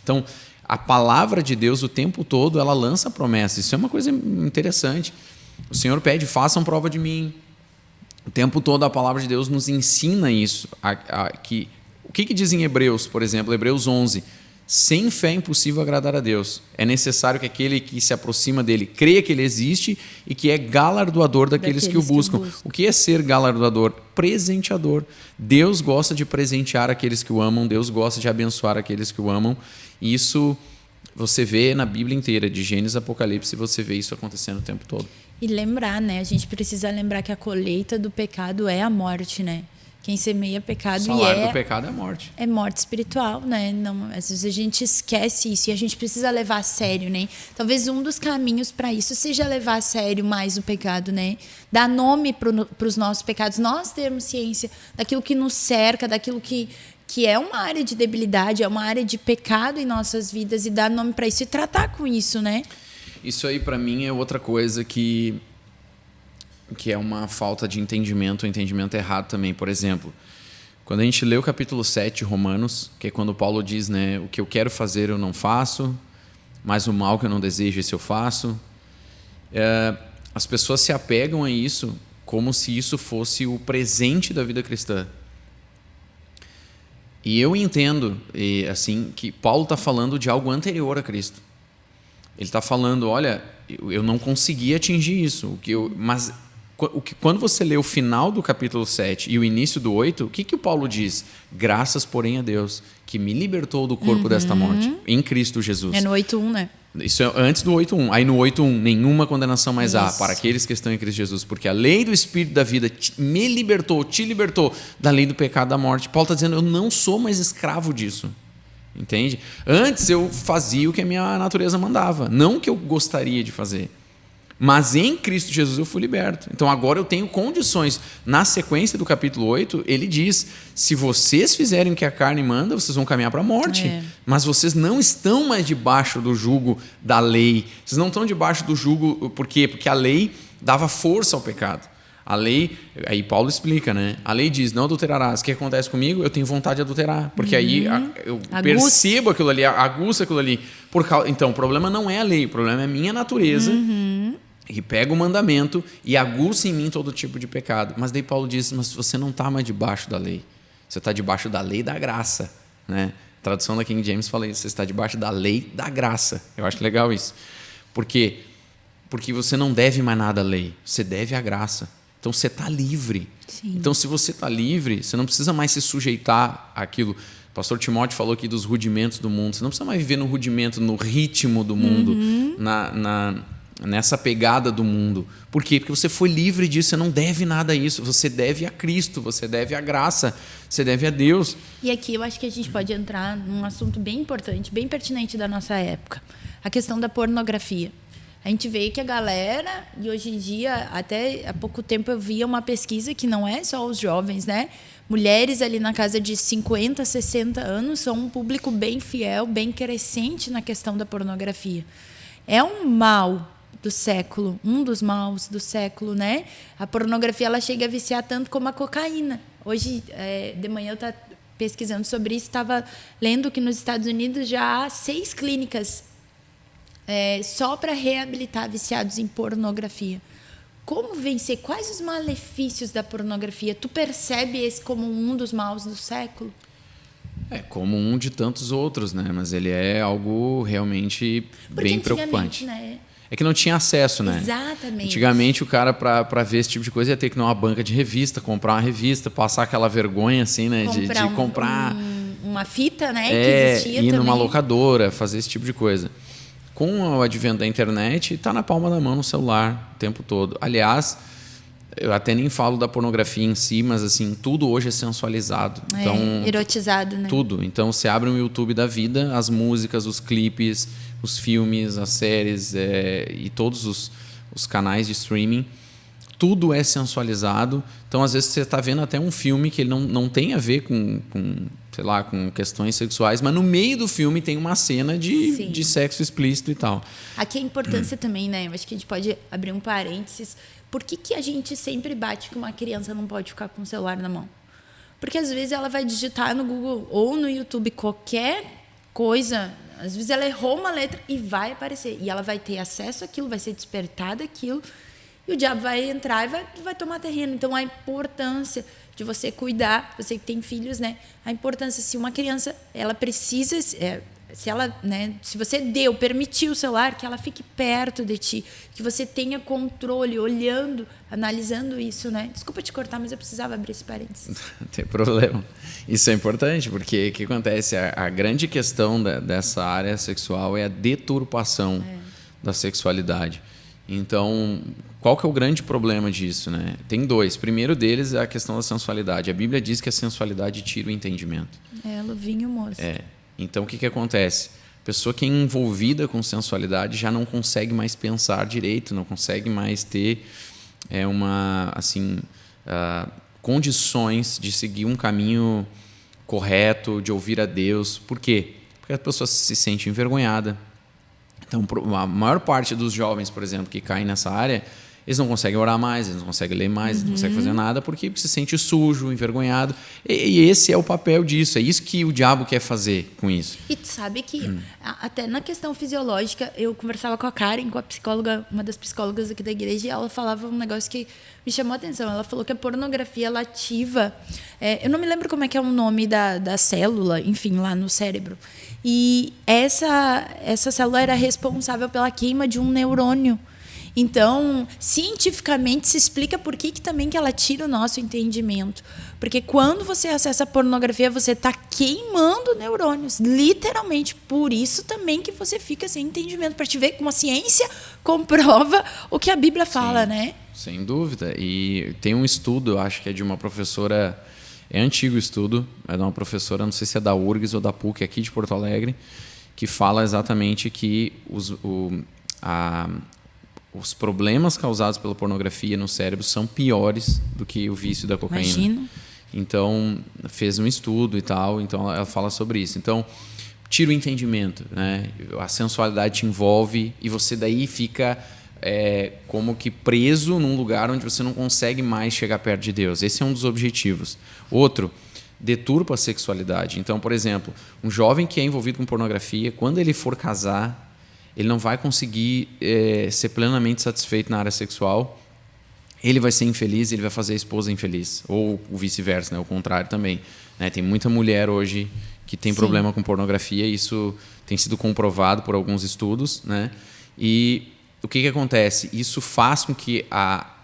Então, a palavra de Deus o tempo todo, ela lança promessas. Isso é uma coisa interessante. O Senhor pede, façam prova de mim. O tempo todo a palavra de Deus nos ensina isso. O que diz em Hebreus, por exemplo, Hebreus 11? Sem fé é impossível agradar a Deus. É necessário que aquele que se aproxima dele creia que ele existe e que é galardoador daqueles que o buscam. O que é ser galardoador? Presenteador. Deus gosta de presentear aqueles que o amam, Deus gosta de abençoar aqueles que o amam. E isso você vê na Bíblia inteira, de Gênesis a Apocalipse, você vê isso acontecendo o tempo todo. E lembrar, né? A gente precisa lembrar que a colheita do pecado é a morte, né? Quem semeia pecado o salário do pecado é a morte. É morte espiritual, né? Não, às vezes a gente esquece isso e a gente precisa levar a sério, né? Talvez um dos caminhos para isso seja levar a sério mais o pecado, né? Dar nome para os nossos pecados, nós termos ciência daquilo que nos cerca, daquilo que é uma área de debilidade, é uma área de pecado em nossas vidas e dar nome para isso e tratar com isso, né? Isso aí para mim é outra coisa que é uma falta de entendimento, um entendimento errado também. Por exemplo, quando a gente lê o capítulo 7 de Romanos, que é quando Paulo diz, né, o que eu quero fazer eu não faço, mas o mal que eu não desejo esse eu faço. As pessoas se apegam a isso como se isso fosse o presente da vida cristã. E eu entendo assim, que Paulo está falando de algo anterior a Cristo. Ele está falando, olha, eu não consegui atingir isso. Mas quando você lê o final do capítulo 7 e o início do 8, o que o Paulo diz? Graças, porém, a Deus, que me libertou do corpo desta morte, em Cristo Jesus. É no 8:1, né? Isso é antes do 8:1. Aí no 8:1, nenhuma condenação mais há para aqueles que estão em Cristo Jesus, porque a lei do Espírito da vida me libertou, te libertou da lei do pecado e da morte. Paulo está dizendo, eu não sou mais escravo disso. Entende? Antes eu fazia o que a minha natureza mandava, não o que eu gostaria de fazer. Mas em Cristo Jesus eu fui liberto. Então agora eu tenho condições. Na sequência do capítulo 8, ele diz, se vocês fizerem o que a carne manda, vocês vão caminhar para a morte. Mas vocês não estão mais debaixo do jugo da lei. Vocês não estão debaixo do jugo, por quê? Porque a lei dava força ao pecado. A lei, aí Paulo explica, né? A lei diz, não adulterarás. O que acontece comigo? Eu tenho vontade de adulterar. Porque aí eu percebo aquilo ali, aguço aquilo ali. Então, o problema não é a lei, o problema é a minha natureza, que pega o mandamento e aguça em mim todo tipo de pecado. Mas daí Paulo diz, mas você não está mais debaixo da lei. Você está debaixo da lei da graça. Né? A tradução da King James fala isso, você está debaixo da lei da graça. Eu acho legal isso. Por quê? Porque você não deve mais nada à lei, você deve à graça. Então você está livre. Sim. Então se você está livre, você não precisa mais se sujeitar àquilo. O pastor Timóteo falou aqui dos rudimentos do mundo. Você não precisa mais viver no rudimento, no ritmo do mundo, nessa pegada do mundo. Por quê? Porque você foi livre disso, você não deve nada a isso. Você deve a Cristo, você deve a graça, você deve a Deus. E aqui eu acho que a gente pode entrar num assunto bem importante, bem pertinente da nossa época. A questão da pornografia. A gente vê que a galera, e hoje em dia, até há pouco tempo eu via uma pesquisa que não é só os jovens, né? Mulheres ali na casa de 50, 60 anos são um público bem fiel, bem crescente na questão da pornografia. É um mal do século, um dos maus do século, né? A pornografia ela chega a viciar tanto como a cocaína. Hoje, de manhã eu estava pesquisando sobre isso, estava lendo que nos Estados Unidos já há 6 clínicas só para reabilitar viciados em pornografia. Como vencer? Quais os malefícios da pornografia? Tu percebe esse como um dos maus do século? É como um de tantos outros, né? Mas ele é algo realmente bem preocupante. Né? É que não tinha acesso, né? Exatamente. Antigamente o cara, para ver esse tipo de coisa, ia ter que ir numa banca de revista, comprar uma revista, passar aquela vergonha, assim, né? De comprar uma fita, né? Que existia ir também. numa locadora, fazer esse tipo de coisa. Com o advento da internet, está na palma da mão no celular o tempo todo. Aliás, eu até nem falo da pornografia em si, mas assim, tudo hoje é sensualizado. Então, erotizado, né? Tudo. Então, você abre um YouTube da vida, as músicas, os clipes, os filmes, as séries e todos os canais de streaming, tudo é sensualizado. Então, às vezes, você está vendo até um filme que ele não tem a ver com sei lá, com questões sexuais, mas no meio do filme tem uma cena de sexo explícito e tal. Aqui a importância também, né? Eu acho que a gente pode abrir um parênteses. Por que a gente sempre bate que uma criança não pode ficar com o celular na mão? Porque às vezes ela vai digitar no Google ou no YouTube qualquer coisa, às vezes ela errou uma letra e vai aparecer. E ela vai ter acesso àquilo, vai ser despertada aquilo, e o diabo vai entrar e vai tomar terreno. Então, a importância de você cuidar, você que tem filhos, né? A importância, se uma criança, ela precisa, se ela, né? Se você permitiu o celular, que ela fique perto de ti, que você tenha controle, olhando, analisando isso, né? Desculpa te cortar, mas eu precisava abrir esse parênteses. Não tem problema. Isso é importante, porque o que acontece? A grande questão dessa área sexual é a deturpação da sexualidade. Então, qual que é o grande problema disso, né? Tem 2. Primeiro deles é a questão da sensualidade. A Bíblia diz que a sensualidade tira o entendimento. Luvinho moço. Então, o que acontece? A pessoa que é envolvida com sensualidade já não consegue mais pensar direito, não consegue mais ter condições de seguir um caminho correto, de ouvir a Deus. Por quê? Porque a pessoa se sente envergonhada. Então, a maior parte dos jovens, por exemplo, que caem nessa área, Eles não conseguem orar mais, eles não conseguem ler mais, eles não conseguem fazer nada porque se sente sujo, envergonhado. E esse é o papel disso, é isso que o diabo quer fazer com isso. E tu sabe que, até na questão fisiológica, eu conversava com a Karen, com a psicóloga, uma das psicólogas aqui da igreja, e ela falava um negócio que me chamou a atenção. Ela falou que a pornografia, ela ativa... eu não me lembro como é que é o nome da célula, enfim, lá no cérebro. E essa célula era responsável pela queima de um neurônio. Então, cientificamente se explica por que também que ela tira o nosso entendimento. Porque quando você acessa a pornografia, você está queimando neurônios, literalmente. Por isso também que você fica sem entendimento, para te ver como a ciência comprova o que a Bíblia fala, Sim, né? Sem dúvida. E tem um estudo, eu acho que é de uma professora, é antigo o estudo, é de uma professora, não sei se é da URGS ou da PUC, aqui de Porto Alegre, que fala exatamente que os problemas causados pela pornografia no cérebro são piores do que o vício da cocaína. Imagino. Então, fez um estudo e tal, então ela fala sobre isso. Então, tira o entendimento, né? A sensualidade te envolve e você daí fica como que preso num lugar onde você não consegue mais chegar perto de Deus. Esse é um dos objetivos. Outro, deturpa a sexualidade. Então, por exemplo, um jovem que é envolvido com pornografia, quando ele for casar, ele não vai conseguir ser plenamente satisfeito na área sexual, ele vai ser infeliz, ele vai fazer a esposa infeliz, ou o vice-versa, né? O contrário também, né? Tem muita mulher hoje que tem problema com pornografia, isso tem sido comprovado por alguns estudos, né? E o que acontece? Isso faz com que a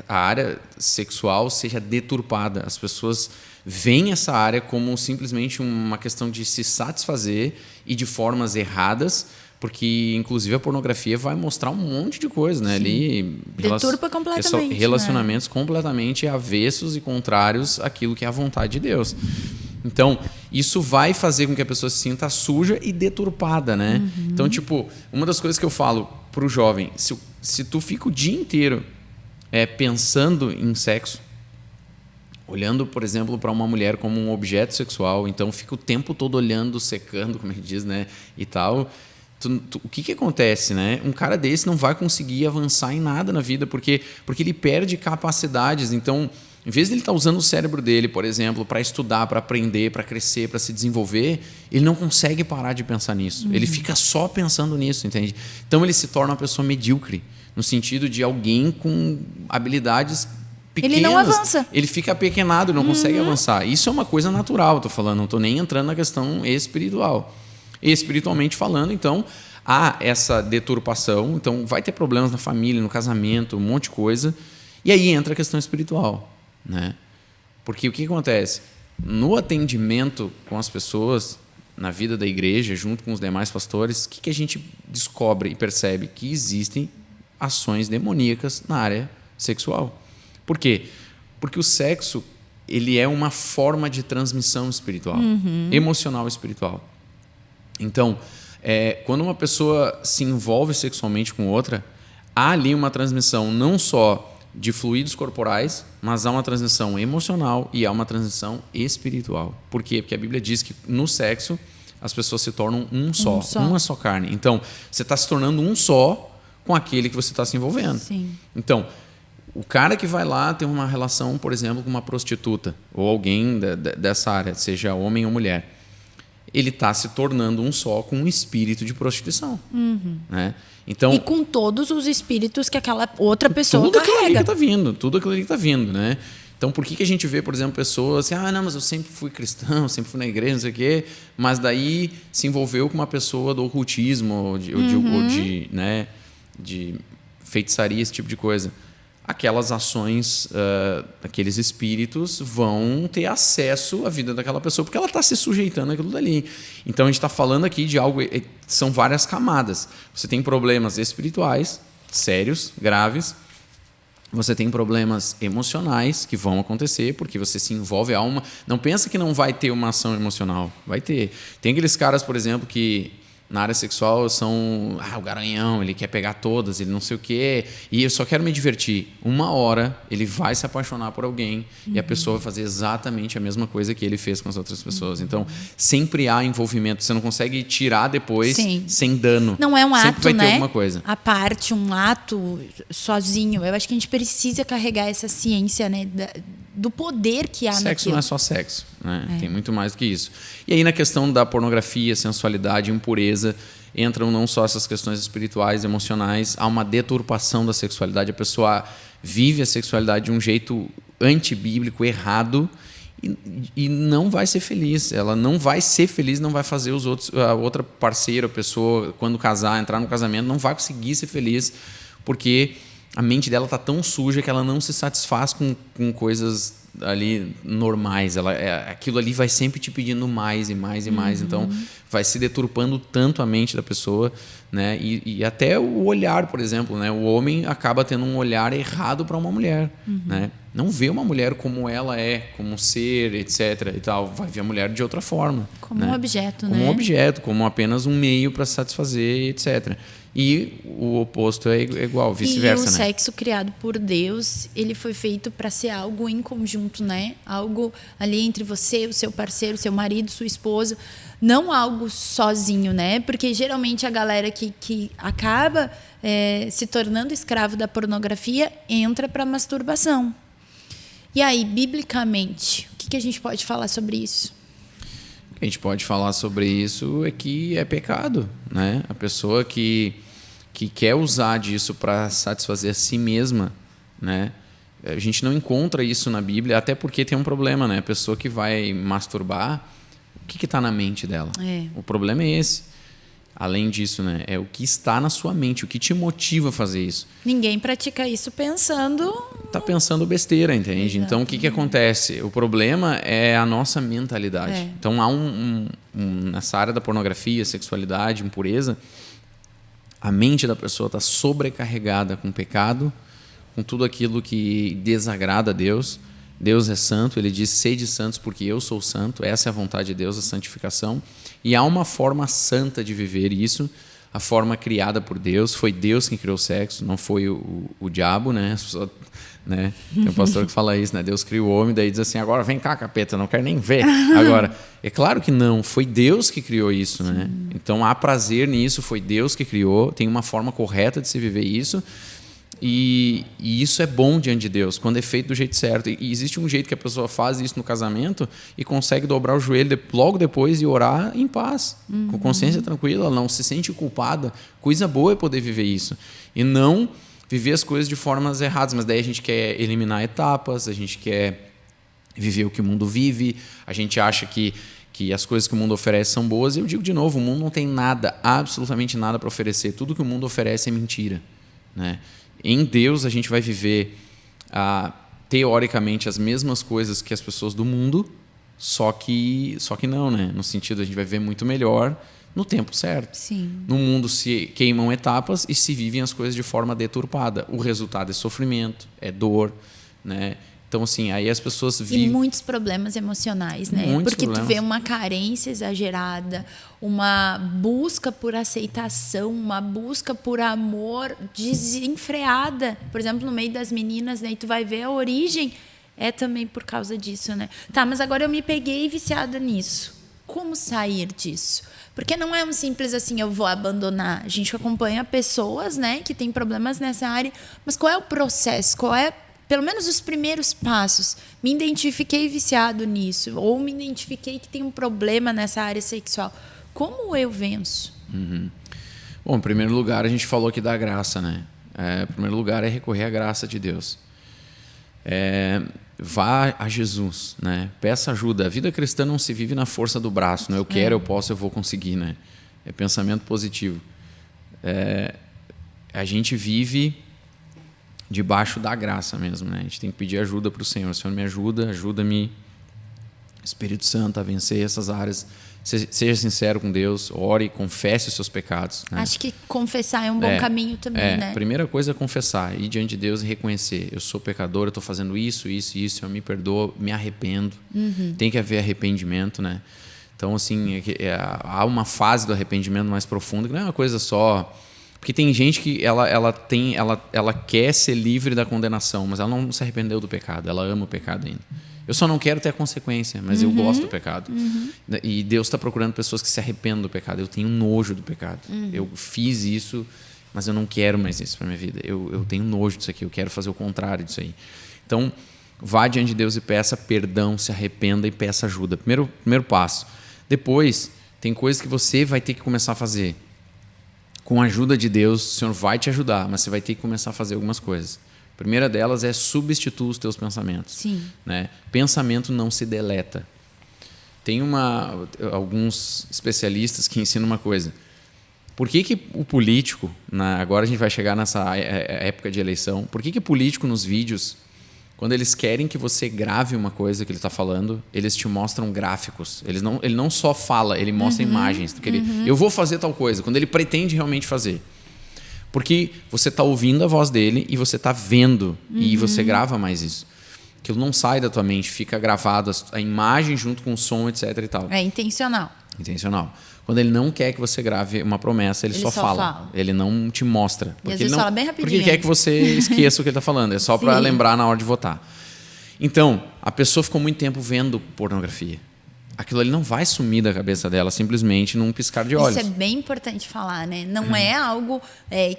área sexual seja deturpada, as pessoas veem essa área como simplesmente uma questão de se satisfazer e de formas erradas, porque inclusive a pornografia vai mostrar um monte de coisa, né? Ali deturpa completamente, relacionamentos, né? Completamente avessos e contrários àquilo que é a vontade de Deus. Então, isso vai fazer com que a pessoa se sinta suja e deturpada, né? Então, tipo, uma das coisas que eu falo pro jovem, se tu fica o dia inteiro pensando em sexo, olhando, por exemplo, para uma mulher como um objeto sexual, então fica o tempo todo olhando, secando, como a gente diz, né? E tal... o que acontece, né? Um cara desse não vai conseguir avançar em nada na vida porque ele perde capacidades. Então, em vez de ele estar usando o cérebro dele, por exemplo, para estudar, para aprender, para crescer, para se desenvolver, ele não consegue parar de pensar nisso. Ele fica só pensando nisso, entende? Então, ele se torna uma pessoa medíocre, no sentido de alguém com habilidades pequenas. Ele não avança. Ele fica apequenado, não consegue avançar. Isso é uma coisa natural, estou falando, não estou nem entrando na questão espiritual. Espiritualmente falando, então, há essa deturpação, então vai ter problemas na família, no casamento, um monte de coisa, e aí entra a questão espiritual, né? Porque o que acontece? No atendimento com as pessoas, na vida da igreja, junto com os demais pastores, o que a gente descobre e percebe? Que existem ações demoníacas na área sexual. Por quê? Porque o sexo, ele é uma forma de transmissão espiritual, emocional espiritual. Então, quando uma pessoa se envolve sexualmente com outra, há ali uma transmissão não só de fluidos corporais, mas há uma transmissão emocional e há uma transmissão espiritual. Por quê? Porque a Bíblia diz que no sexo as pessoas se tornam uma só carne. Então, você está se tornando um só com aquele que você está se envolvendo. Sim. Então, o cara que vai lá ter uma relação, por exemplo, com uma prostituta ou alguém dessa área, seja homem ou mulher, ele está se tornando um só com um espírito de prostituição. Né? Então, e com todos os espíritos que aquela outra pessoa tudo aquilo ali carrega. que está vindo, tudo aquilo ali que está vindo. Né? Então, por que a gente vê, por exemplo, pessoas assim, não, mas eu sempre fui cristão, sempre fui na igreja, não sei o quê, mas daí se envolveu com uma pessoa do ocultismo, ou de feitiçaria, esse tipo de coisa. Aquelas ações, aqueles espíritos vão ter acesso à vida daquela pessoa, porque ela está se sujeitando àquilo dali. Então, a gente está falando aqui de algo, são várias camadas. Você tem problemas espirituais, sérios, graves. Você tem problemas emocionais que vão acontecer, porque você se envolve a uma... Não pensa que não vai ter uma ação emocional. Vai ter. Tem aqueles caras, por exemplo, que na área sexual são o garanhão, ele quer pegar todas, ele não sei o quê, e eu só quero me divertir. Uma hora ele vai se apaixonar por alguém e a pessoa vai fazer exatamente a mesma coisa que ele fez com as outras pessoas. Então, sempre há envolvimento. Você não consegue tirar depois sem dano. Não é um sempre ato, vai ter né? alguma coisa. A parte, um ato sozinho. Eu acho que a gente precisa carregar essa ciência, né? Do poder que há naquilo. Sexo não é só sexo, né? Tem muito mais do que isso. E aí na questão da pornografia, sensualidade, impureza, entram não só essas questões espirituais, emocionais, há uma deturpação da sexualidade. A pessoa vive a sexualidade de um jeito antibíblico, errado, e não vai ser feliz. Ela não vai ser feliz, não vai fazer os outros, a outra parceira, a pessoa, quando casar, entrar no casamento, não vai conseguir ser feliz, porque a mente dela está tão suja que ela não se satisfaz com coisas ali normais. Aquilo ali vai sempre te pedindo mais e mais e mais. Então, vai se deturpando tanto a mente da pessoa, né? E até o olhar, por exemplo, né? O homem acaba tendo um olhar errado para uma mulher, né? Não vê uma mulher como ela é, como um ser, etc. e tal. Vai ver a mulher de outra forma. Como né? um objeto, como um objeto, como apenas um meio para se satisfazer, etc. E o oposto é igual, vice-versa, né? E o né? sexo criado por Deus, ele foi feito para ser algo em conjunto, né? Algo ali entre você, o seu parceiro, seu marido, sua esposa. Não algo sozinho, né? Porque geralmente a galera que acaba se tornando escravo da pornografia entra para masturbação. E aí, biblicamente, o que a gente pode falar sobre isso? O que a gente pode falar sobre isso é que é pecado, né? A pessoa que quer usar disso para satisfazer a si mesma, né? A gente não encontra isso na Bíblia, até porque tem um problema, né? A pessoa que vai masturbar, o que está na mente dela? O problema é esse. Além disso, né? É o que está na sua mente, o que te motiva a fazer isso. Ninguém pratica isso pensando... Está pensando besteira, entende? Exato. Então, o que acontece? O problema é a nossa mentalidade. Então, há nessa área da pornografia, sexualidade, impureza, a mente da pessoa está sobrecarregada com pecado, com tudo aquilo que desagrada a Deus. Deus é santo, ele diz, sede santos porque eu sou santo. Essa é a vontade de Deus, a santificação. E há uma forma santa de viver isso, a forma criada por Deus. Foi Deus quem criou o sexo, não foi o diabo, né? Né? Tem um pastor que fala isso, né? Deus criou o homem, daí diz assim, agora vem cá, capeta, não quero nem ver. Agora, é claro que não, foi Deus que criou isso, né? Então há prazer nisso, foi Deus que criou, tem uma forma correta de se viver isso. E isso é bom diante de Deus, quando é feito do jeito certo. E existe um jeito que a pessoa faz isso no casamento e consegue dobrar o joelho logo depois e orar em paz, com consciência tranquila, ela não se sente culpada. Coisa boa é poder viver isso. E não viver as coisas de formas erradas. Mas daí a gente quer eliminar etapas, a gente quer viver o que o mundo vive, a gente acha que as coisas que o mundo oferece são boas. E eu digo de novo, o mundo não tem nada, absolutamente nada para oferecer. Tudo que o mundo oferece é mentira, né? Em Deus a gente vai viver teoricamente as mesmas coisas que as pessoas do mundo, só que não, né? No sentido a gente vai viver muito melhor no tempo certo. Sim. No mundo se queimam etapas e se vivem as coisas de forma deturpada. O resultado é sofrimento, é dor, né? Então, assim, aí as pessoas vivem... E muitos problemas emocionais, né? Porque tu vê uma carência exagerada, uma busca por aceitação, uma busca por amor desenfreada. Por exemplo, no meio das meninas, né? E tu vai ver a origem é também por causa disso, né? Tá, mas agora eu me peguei viciada nisso. Como sair disso? Porque não é um simples assim, eu vou abandonar. A gente acompanha pessoas, né, que têm problemas nessa área. Mas qual é o processo? Qual é... pelo menos os primeiros passos, me identifiquei viciado nisso, ou me identifiquei que tem um problema nessa área sexual. Como eu venço? Bom, em primeiro lugar, a gente falou aqui da graça, né? Em primeiro lugar, é recorrer à graça de Deus. Vá a Jesus, né? Peça ajuda. A vida cristã não se vive na força do braço, né? Eu quero, eu posso, eu vou conseguir, né? É pensamento positivo. A gente vive debaixo da graça mesmo, né? A gente tem que pedir ajuda para o Senhor. Senhor, me ajuda-me, Espírito Santo, a vencer essas áreas. Seja sincero com Deus, ore, confesse os seus pecados, né? Acho que confessar é um bom caminho também, né? A primeira coisa é confessar, ir diante de Deus e reconhecer. Eu sou pecador, eu estou fazendo isso, eu me perdoo, me arrependo. Tem que haver arrependimento, né? Então, assim, há uma fase do arrependimento mais profunda que não é uma coisa só... Porque tem gente que ela quer ser livre da condenação, mas ela não se arrependeu do pecado, ela ama o pecado ainda. Eu só não quero ter a consequência, mas eu gosto do pecado. E Deus está procurando pessoas que se arrependam do pecado. Eu tenho nojo do pecado. Eu fiz isso, mas eu não quero mais isso para minha vida. Eu tenho nojo disso aqui, eu quero fazer o contrário disso aí. Então, vá diante de Deus e peça perdão, se arrependa e peça ajuda. Primeiro passo. Depois, tem coisas que você vai ter que começar a fazer. Com a ajuda de Deus, o Senhor vai te ajudar, mas você vai ter que começar a fazer algumas coisas. A primeira delas é substituir os teus pensamentos. Sim. Né? Pensamento não se deleta. Tem alguns especialistas que ensinam uma coisa. Por que o político, agora a gente vai chegar nessa época de eleição, por que o político nos vídeos, quando eles querem que você grave uma coisa que ele está falando, eles te mostram gráficos. Ele não só fala, ele mostra imagens. Porque eu vou fazer tal coisa, quando ele pretende realmente fazer. Porque você está ouvindo a voz dele e você está vendo, e você grava mais isso. Aquilo não sai da tua mente, fica gravado, a imagem junto com o som, etc. e tal. É intencional. Intencional. Quando ele não quer que você grave uma promessa, ele só fala. Ele não te mostra. E às vezes fala bem rapidinho. Porque ele quer que você esqueça o que ele está falando. É só para lembrar na hora de votar. Então, a pessoa ficou muito tempo vendo pornografia. Aquilo ali não vai sumir da cabeça dela simplesmente num piscar de olhos. Isso é bem importante falar, né? Não é algo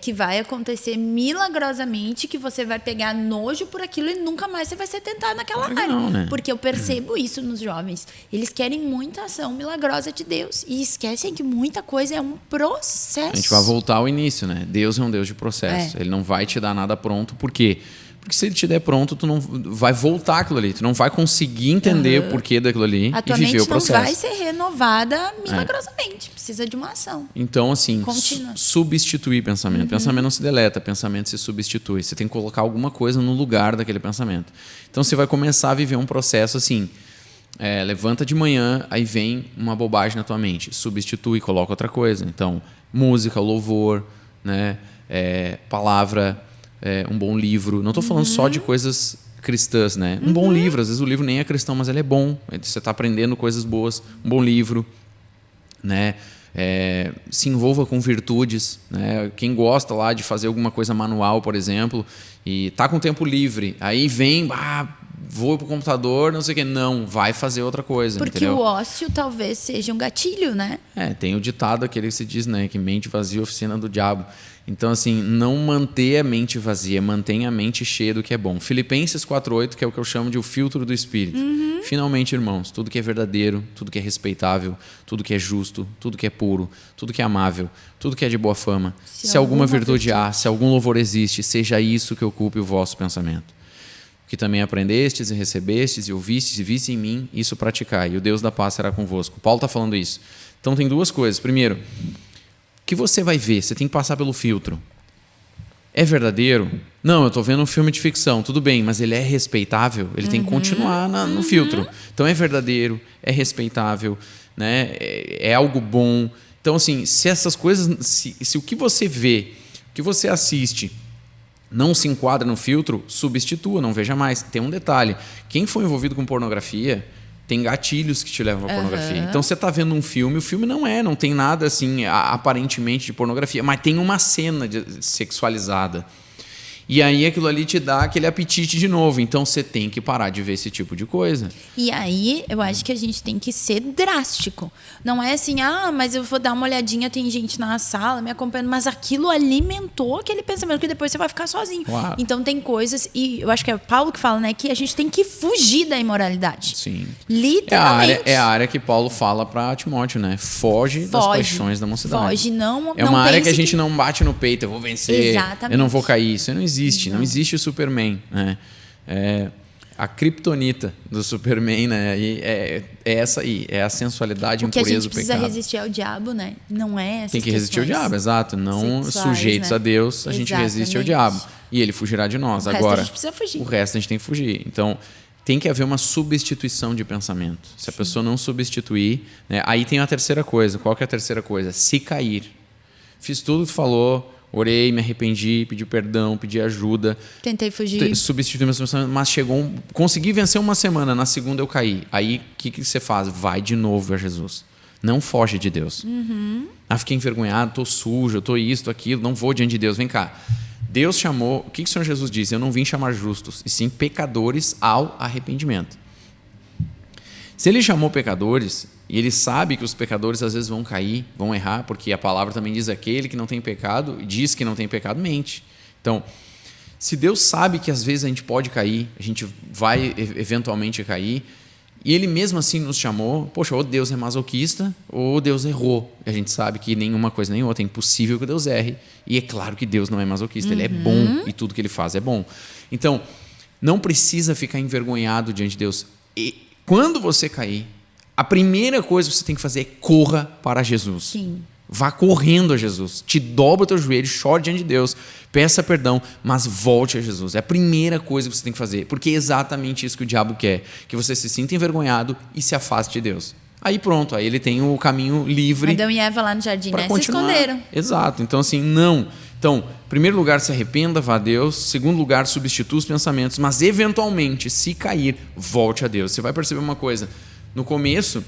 que vai acontecer milagrosamente, que você vai pegar nojo por aquilo e nunca mais você vai ser tentado naquela área. Não, né? Porque eu percebo isso nos jovens. Eles querem muita ação milagrosa de Deus e esquecem que muita coisa é um processo. A gente vai voltar ao início, né? Deus é um Deus de processo. Ele não vai te dar nada pronto. Por quê? Porque se ele te der pronto, tu não vai voltar aquilo ali. Tu não vai conseguir entender o porquê daquilo ali e viver o processo. A tua mente não vai ser renovada milagrosamente. Precisa de uma ação. Então, assim, substituir pensamento. Pensamento não se deleta, pensamento se substitui. Você tem que colocar alguma coisa no lugar daquele pensamento. Então, você vai começar a viver um processo assim. Levanta de manhã, aí vem uma bobagem na tua mente. Substitui, coloca outra coisa. Então, música, louvor, né? Palavra... um bom livro. Não estou falando só de coisas cristãs, né? Um bom livro, às vezes o livro nem é cristão, mas ele é bom. Você está aprendendo coisas boas. Um bom livro, né? Se envolva com virtudes, né? Quem gosta lá de fazer alguma coisa manual, por exemplo, e tá com tempo livre, aí vem, vou pro computador, não sei o quê. Não, vai fazer outra coisa. Porque entendeu? o ócio talvez seja um gatilho, né? Tem o ditado aquele que se diz, né? Que mente vazia é oficina do diabo. Então, assim, não manter a mente vazia, mantenha a mente cheia do que é bom. Filipenses 4:8, que é o que eu chamo de o filtro do Espírito. Finalmente, irmãos, tudo que é verdadeiro, tudo que é respeitável, tudo que é justo, tudo que é puro, tudo que é amável, tudo que é de boa fama, se alguma virtude há, se algum louvor existe, seja isso que ocupe o vosso pensamento. Que também aprendestes e recebestes e ouvistes e viste em mim, isso praticai, e o Deus da paz será convosco. Paulo está falando isso. Então, tem duas coisas. Primeiro, o que você vai ver? Você tem que passar pelo filtro. É verdadeiro? Não, eu estou vendo um filme de ficção. Tudo bem, mas ele é respeitável? Ele tem que continuar no filtro. Então, é verdadeiro, é respeitável, né? É algo bom. Então, assim, se essas coisas... Se o que você vê, o que você assiste... não se enquadra no filtro, substitua, não veja mais. Tem um detalhe. Quem foi envolvido com pornografia... tem gatilhos que te levam à pornografia. Então, você está vendo um filme, o filme não tem nada assim, aparentemente de pornografia, mas tem uma cena sexualizada. E aí aquilo ali te dá aquele apetite de novo. Então, você tem que parar de ver esse tipo de coisa. E aí, eu acho que a gente tem que ser drástico. Não é assim, mas eu vou dar uma olhadinha, tem gente na sala me acompanhando, mas aquilo alimentou aquele pensamento que depois você vai ficar sozinho. Claro. Então, tem coisas, e eu acho que é o Paulo que fala, né, que a gente tem que fugir da imoralidade. Sim. Literalmente. É a área que Paulo fala para Timóteo, né? Foge das paixões da mocidade. Foge, não. É uma área que a gente não bate no peito, eu vou vencer, Exatamente. eu não vou cair. Isso não existe. Não existe o Superman, né? A criptonita do Superman, né? É essa aí, é a sensualidade, a impureza, o pecado. Porque a gente precisa resistir ao diabo, né? Não é essas Tem que resistir ao diabo, exato. Não sexuais, sujeitos, né? A Deus, a gente resiste ao diabo. E ele fugirá de nós. Agora, a gente precisa fugir. O resto a gente tem que fugir. Então, tem que haver uma substituição de pensamento. Se a pessoa não substituir, né? Aí tem a terceira coisa. Qual que é a terceira coisa? Se cair. Fiz tudo que tu falou, orei, me arrependi, pedi perdão, pedi ajuda. Tentei fugir. Substituí meus pensamentos, mas consegui vencer uma semana, na segunda eu caí. Aí, o que você faz? Vai de novo a Jesus. Não foge de Deus. Fiquei envergonhado, tô sujo, tô isso, tô aquilo, não vou diante de Deus. Vem cá. Deus chamou, o que o Senhor Jesus disse? Eu não vim chamar justos, e sim pecadores ao arrependimento. Se ele chamou pecadores, e ele sabe que os pecadores às vezes vão cair, vão errar, porque a palavra também diz aquele que não tem pecado, e diz que não tem pecado, mente. Então, se Deus sabe que às vezes a gente pode cair, a gente vai eventualmente cair, e ele mesmo assim nos chamou, poxa, ou Deus é masoquista, ou Deus errou. E a gente sabe que nenhuma coisa nem outra, é impossível que Deus erre. E é claro que Deus não é masoquista, ele é bom e tudo que ele faz é bom. Então, não precisa ficar envergonhado diante de Deus. E quando você cair, a primeira coisa que você tem que fazer é corra para Jesus. Sim. Vá correndo a Jesus. Te dobra o teu joelho, chore diante de Deus, peça perdão, mas volte a Jesus. É a primeira coisa que você tem que fazer, porque é exatamente isso que o diabo quer, que você se sinta envergonhado e se afaste de Deus. Aí pronto, aí ele tem o caminho livre. Adão e Eva lá no jardim, né? Se continuar. esconderam. Exato. Então, assim, não. Então, em primeiro lugar, se arrependa, vá a Deus. Segundo lugar, substitua os pensamentos, mas eventualmente, se cair, volte a Deus. Você vai perceber uma coisa. No começo,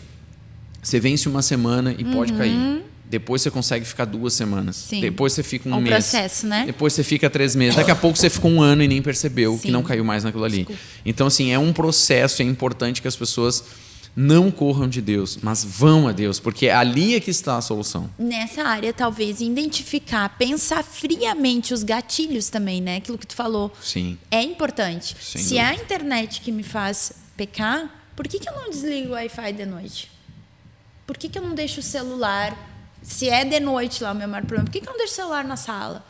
você vence uma semana e pode cair. Depois você consegue ficar 2 semanas. Sim. Depois você fica um mês. Processo, né? Depois você fica 3 meses. Daqui a pouco você fica 1 ano e nem percebeu Sim. que não caiu mais naquilo ali. Desculpa. Então, assim, é um processo. É importante que as pessoas não corram de Deus, mas vão a Deus, porque ali é que está a solução. Nessa área, talvez, identificar, pensar friamente os gatilhos também, né? Aquilo que tu falou. Sim. É importante. Sem Se dúvida. é a internet que me faz pecar, por que eu não desligo o Wi-Fi de noite? Por que eu não deixo o celular... Se é de noite lá o meu maior problema, por que eu não deixo o celular na sala?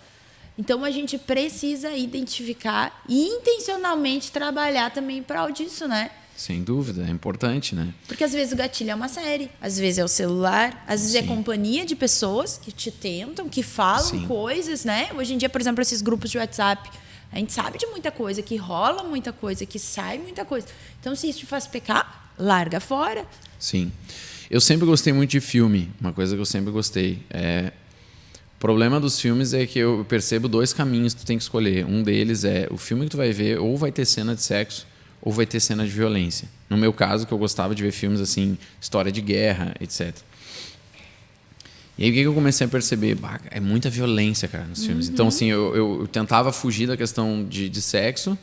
Então, a gente precisa identificar e intencionalmente trabalhar também em prol disso, né? Sem dúvida, é importante, né? Porque às vezes o gatilho é uma série, às vezes é o celular, às vezes é companhia de pessoas que te tentam, que falam coisas, né? Hoje em dia, por exemplo, esses grupos de WhatsApp, a gente sabe de muita coisa, que rola muita coisa, que sai muita coisa. Então, se isso te faz pecar, larga fora. Sim. Eu sempre gostei muito de filme, uma coisa que eu sempre gostei. O problema dos filmes é que eu percebo 2 caminhos que tu tem que escolher. Um deles é o filme que tu vai ver ou vai ter cena de sexo ou vai ter cena de violência. No meu caso, que eu gostava de ver filmes assim, história de guerra, etc. E aí o que eu comecei a perceber? É muita violência, cara, nos filmes. Então, assim, eu tentava fugir da questão de sexo,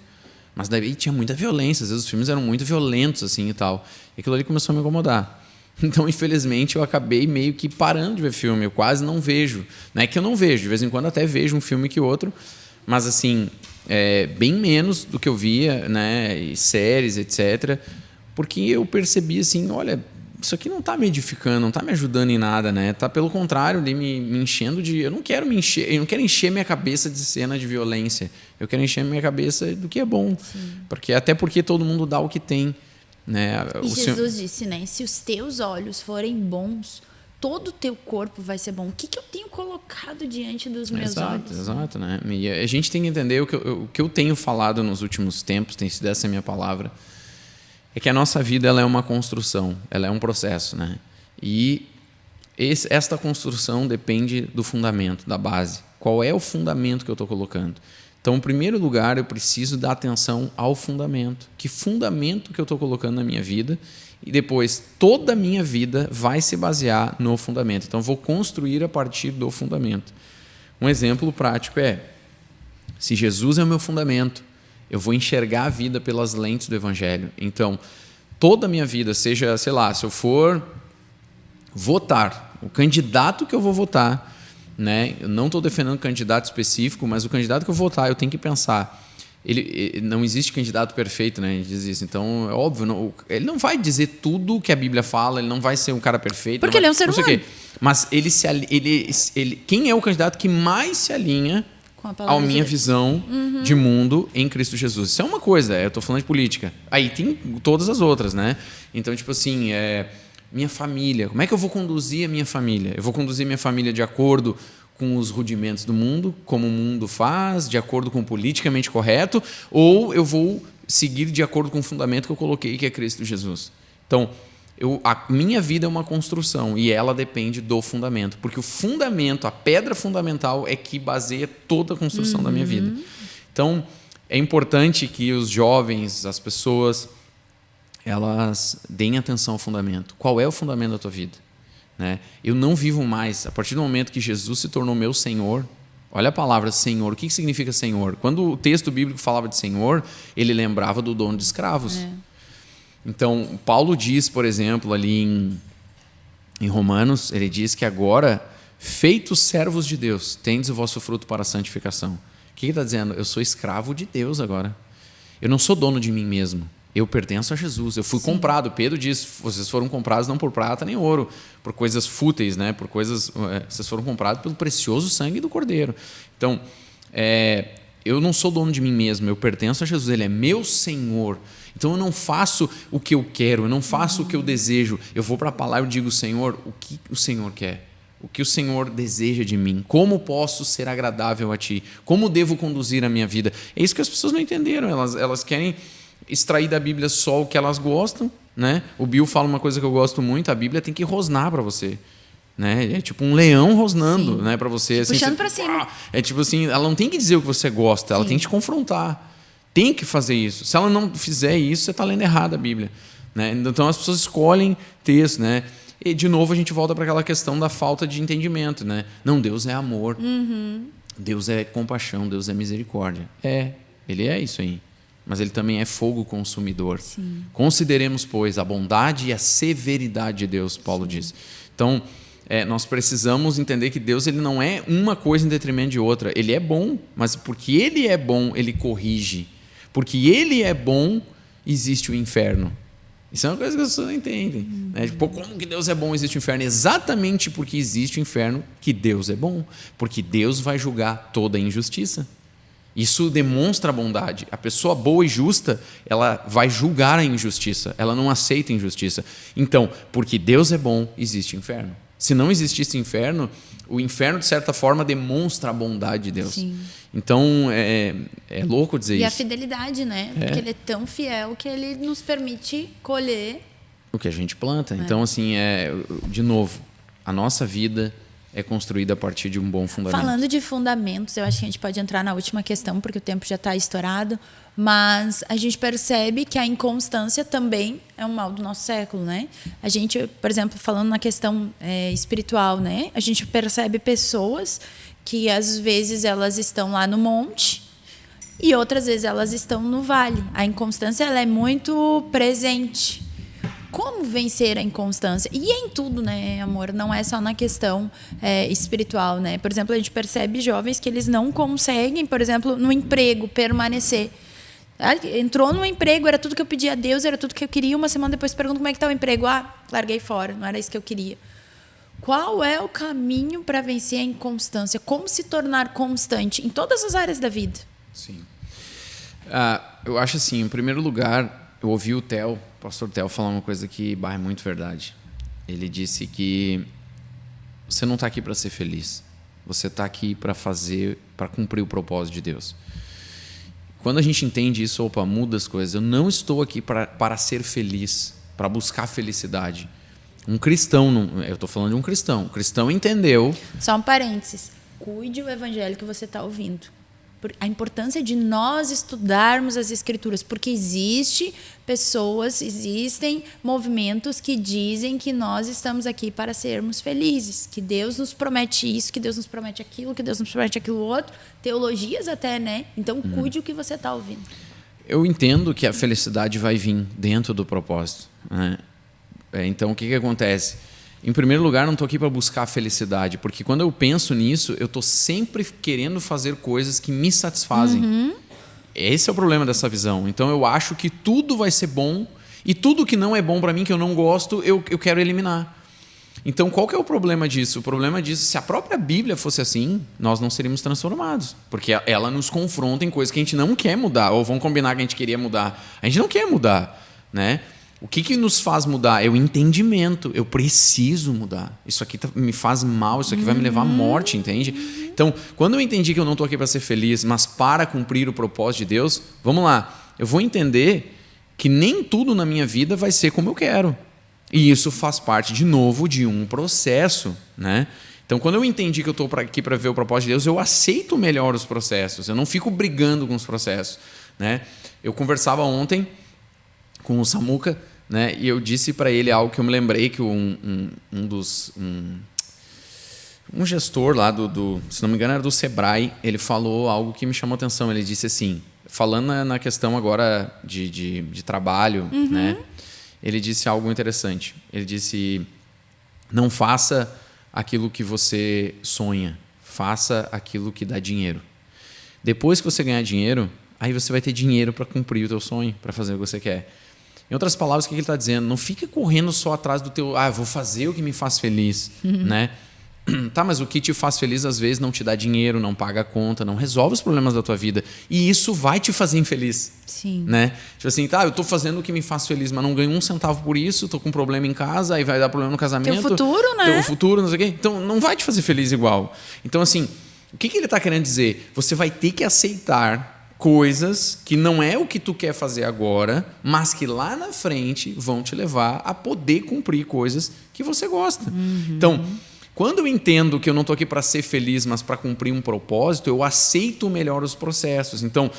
mas daí tinha muita violência. Às vezes os filmes eram muito violentos, assim, e tal. E aquilo ali começou a me incomodar. Então, infelizmente, eu acabei meio que parando de ver filme. Eu quase não vejo. Não é que eu não vejo. De vez em quando até vejo um filme que outro. Mas, assim, bem menos do que eu via, né? E séries, etc. Porque eu percebi, assim, olha, isso aqui não está me edificando, não está me ajudando em nada, né? Tá, pelo contrário, ali me enchendo de... Eu não quero encher minha cabeça de cena de violência. Eu quero encher minha cabeça do que é bom. Até porque todo mundo dá o que tem. Né? E Jesus disse, né? Se os teus olhos forem bons, todo o teu corpo vai ser bom. O que eu tenho colocado diante dos meus olhos? Exato, né? E a gente tem que entender o que eu tenho falado nos últimos tempos, tem sido essa a minha palavra, é que a nossa vida ela é uma construção, ela é um processo, né? E esta construção depende do fundamento, da base. Qual é o fundamento que eu estou colocando? Então, em primeiro lugar, eu preciso dar atenção ao fundamento. Que fundamento que eu estou colocando na minha vida? E depois, toda a minha vida vai se basear no fundamento. Então, eu vou construir a partir do fundamento. Um exemplo prático se Jesus é o meu fundamento, eu vou enxergar a vida pelas lentes do Evangelho. Então, toda a minha vida, seja, sei lá, se eu for votar, o candidato que eu vou votar, né? Eu não estou defendendo um candidato específico, mas o candidato que eu votar, eu tenho que pensar. Não existe candidato perfeito, né? A gente diz isso. Então, é óbvio, ele não vai dizer tudo que a Bíblia fala, ele não vai ser um cara perfeito. Porque ele é um ser humano. Mas quem é o candidato que mais se alinha à minha visão de mundo em Cristo Jesus? Isso é uma coisa, eu estou falando de política. Aí tem todas as outras, né? Então, tipo assim, minha família, como é que eu vou conduzir a minha família? Eu vou conduzir minha família de acordo com os rudimentos do mundo, como o mundo faz, de acordo com o politicamente correto, ou eu vou seguir de acordo com o fundamento que eu coloquei, que é Cristo Jesus? Então, A minha vida é uma construção e ela depende do fundamento. Porque o fundamento, a pedra fundamental é que baseia toda a construção da minha vida. Então, é importante que os jovens, as pessoas, elas deem atenção ao fundamento. Qual é o fundamento da tua vida? Né? Eu não vivo mais. A partir do momento que Jesus se tornou meu Senhor, olha a palavra Senhor. O que significa Senhor? Quando o texto bíblico falava de Senhor, ele lembrava do dono de escravos. Então, Paulo diz, por exemplo, ali em Romanos, ele diz que agora, feitos servos de Deus, tendes o vosso fruto para a santificação. O que ele está dizendo? Eu sou escravo de Deus agora. Eu não sou dono de mim mesmo. Eu pertenço a Jesus. Eu fui comprado. Pedro diz, vocês foram comprados não por prata nem ouro, por coisas fúteis, né? Por coisas, vocês foram comprados pelo precioso sangue do Cordeiro. Então, eu não sou dono de mim mesmo. Eu pertenço a Jesus. Ele é meu Senhor. Então, eu não faço o que eu quero. Eu não faço o que eu desejo. Eu vou para a palavra e digo, Senhor, o que o Senhor quer? O que o Senhor deseja de mim? Como posso ser agradável a Ti? Como devo conduzir a minha vida? É isso que as pessoas não entenderam. Elas querem extrair da Bíblia só o que elas gostam, né? O Bill fala uma coisa que eu gosto muito: a Bíblia tem que rosnar para você, né? É tipo um leão rosnando, né, para você, assim, puxando para cima. É tipo assim, ela não tem que dizer o que você gosta, ela tem que te confrontar, tem que fazer isso. Se ela não fizer isso, você está lendo errado a Bíblia, né? Então as pessoas escolhem texto, né? E de novo a gente volta para aquela questão da falta de entendimento, né? Não, Deus é amor, Deus é compaixão, Deus é misericórdia. Ele é isso aí. Mas ele também é fogo consumidor. Sim. Consideremos, pois, a bondade e a severidade de Deus, Paulo diz. Então, nós precisamos entender que Deus, ele não é uma coisa em detrimento de outra. Ele é bom, mas porque ele é bom, ele corrige. Porque ele é bom, existe o inferno. Isso é uma coisa que as pessoas não entendem. Né? Tipo, como que Deus é bom, existe o inferno? Exatamente porque existe o inferno que Deus é bom. Porque Deus vai julgar toda a injustiça. Isso demonstra a bondade. A pessoa boa e justa, ela vai julgar a injustiça. Ela não aceita a injustiça. Então, porque Deus é bom, existe inferno. Se não existisse inferno, o inferno, de certa forma, demonstra a bondade de Deus. Sim. Então, é louco dizer isso. E a fidelidade, né? Porque ele é tão fiel que ele nos permite colher o que a gente planta. Então, assim, de novo, a nossa vida é construída a partir de um bom fundamento. Falando de fundamentos, eu acho que a gente pode entrar na última questão, porque o tempo já está estourado, mas a gente percebe que a inconstância também é um mal do nosso século, né? A gente, por exemplo, falando na questão espiritual, né? A gente percebe pessoas que às vezes elas estão lá no monte e outras vezes elas estão no vale. A inconstância, ela é muito presente. Como vencer a inconstância? E em tudo, né, amor? Não é só na questão espiritual, né? Por exemplo, a gente percebe jovens que eles não conseguem, por exemplo, no emprego, permanecer. Entrou no emprego, era tudo que eu pedia a Deus, era tudo que eu queria. Uma semana depois pergunto como é que está o emprego. Larguei fora, não era isso que eu queria. Qual é o caminho para vencer a inconstância? Como se tornar constante em todas as áreas da vida? Sim. Eu acho assim, em primeiro lugar, eu ouvi o pastor Theo falar uma coisa que é muito verdade. Ele disse que você não está aqui para ser feliz. Você está aqui para cumprir o propósito de Deus. Quando a gente entende isso, muda as coisas. Eu não estou aqui para ser feliz, para buscar felicidade. Um cristão, eu estou falando de um cristão. O cristão entendeu... Só um parênteses. Cuide o evangelho que você está ouvindo. A importância de nós estudarmos as Escrituras, porque existem movimentos que dizem que nós estamos aqui para sermos felizes, que Deus nos promete isso, que Deus nos promete aquilo, que Deus nos promete aquilo outro, teologias até, né? Então, cuide o que você está ouvindo. Eu entendo que a felicidade vai vir dentro do propósito, né? Então, o que acontece? Em primeiro lugar, não estou aqui para buscar a felicidade, porque quando eu penso nisso, eu estou sempre querendo fazer coisas que me satisfazem. Esse é o problema dessa visão. Então, eu acho que tudo vai ser bom e tudo que não é bom para mim, que eu não gosto, eu quero eliminar. Então, qual que é o problema disso? O problema disso, se a própria Bíblia fosse assim, nós não seríamos transformados, porque ela nos confronta em coisas que a gente não quer mudar, ou vamos combinar que a gente queria mudar. A gente não quer mudar, né? O que nos faz mudar? É o entendimento. Eu preciso mudar. Isso aqui me faz mal, isso aqui vai me levar à morte, entende? Então, quando eu entendi que eu não estou aqui para ser feliz, mas para cumprir o propósito de Deus, vamos lá. Eu vou entender que nem tudo na minha vida vai ser como eu quero. E isso faz parte, de novo, de um processo, né? Então, quando eu entendi que eu estou aqui para ver o propósito de Deus, eu aceito melhor os processos. Eu não fico brigando com os processos, né? Eu conversava ontem com o Samuca, né? E eu disse para ele algo que eu me lembrei que um gestor lá se não me engano, era do Sebrae, ele falou algo que me chamou a atenção. Ele disse assim, falando na questão agora de trabalho, né? Ele disse algo interessante. Ele disse, não faça aquilo que você sonha, faça aquilo que dá dinheiro. Depois que você ganhar dinheiro, aí você vai ter dinheiro para cumprir o teu sonho, para fazer o que você quer. Em outras palavras, o que ele está dizendo? Não fica correndo só atrás do teu... vou fazer o que me faz feliz, né? Tá, mas o que te faz feliz às vezes não te dá dinheiro, não paga a conta, não resolve os problemas da tua vida. E isso vai te fazer infeliz. Sim. Né? Tipo assim, eu tô fazendo o que me faz feliz, mas não ganho um centavo por isso, tô com um problema em casa, aí vai dar problema no casamento. Teu futuro, né? Teu futuro, não sei o quê. Então não vai te fazer feliz igual. Então, assim, o que ele tá querendo dizer? Você vai ter que aceitar coisas que não é o que tu quer fazer agora, mas que lá na frente vão te levar a poder cumprir coisas que você gosta. Então, quando eu entendo que eu não estou aqui para ser feliz, mas para cumprir um propósito, eu aceito melhor os processos. Então,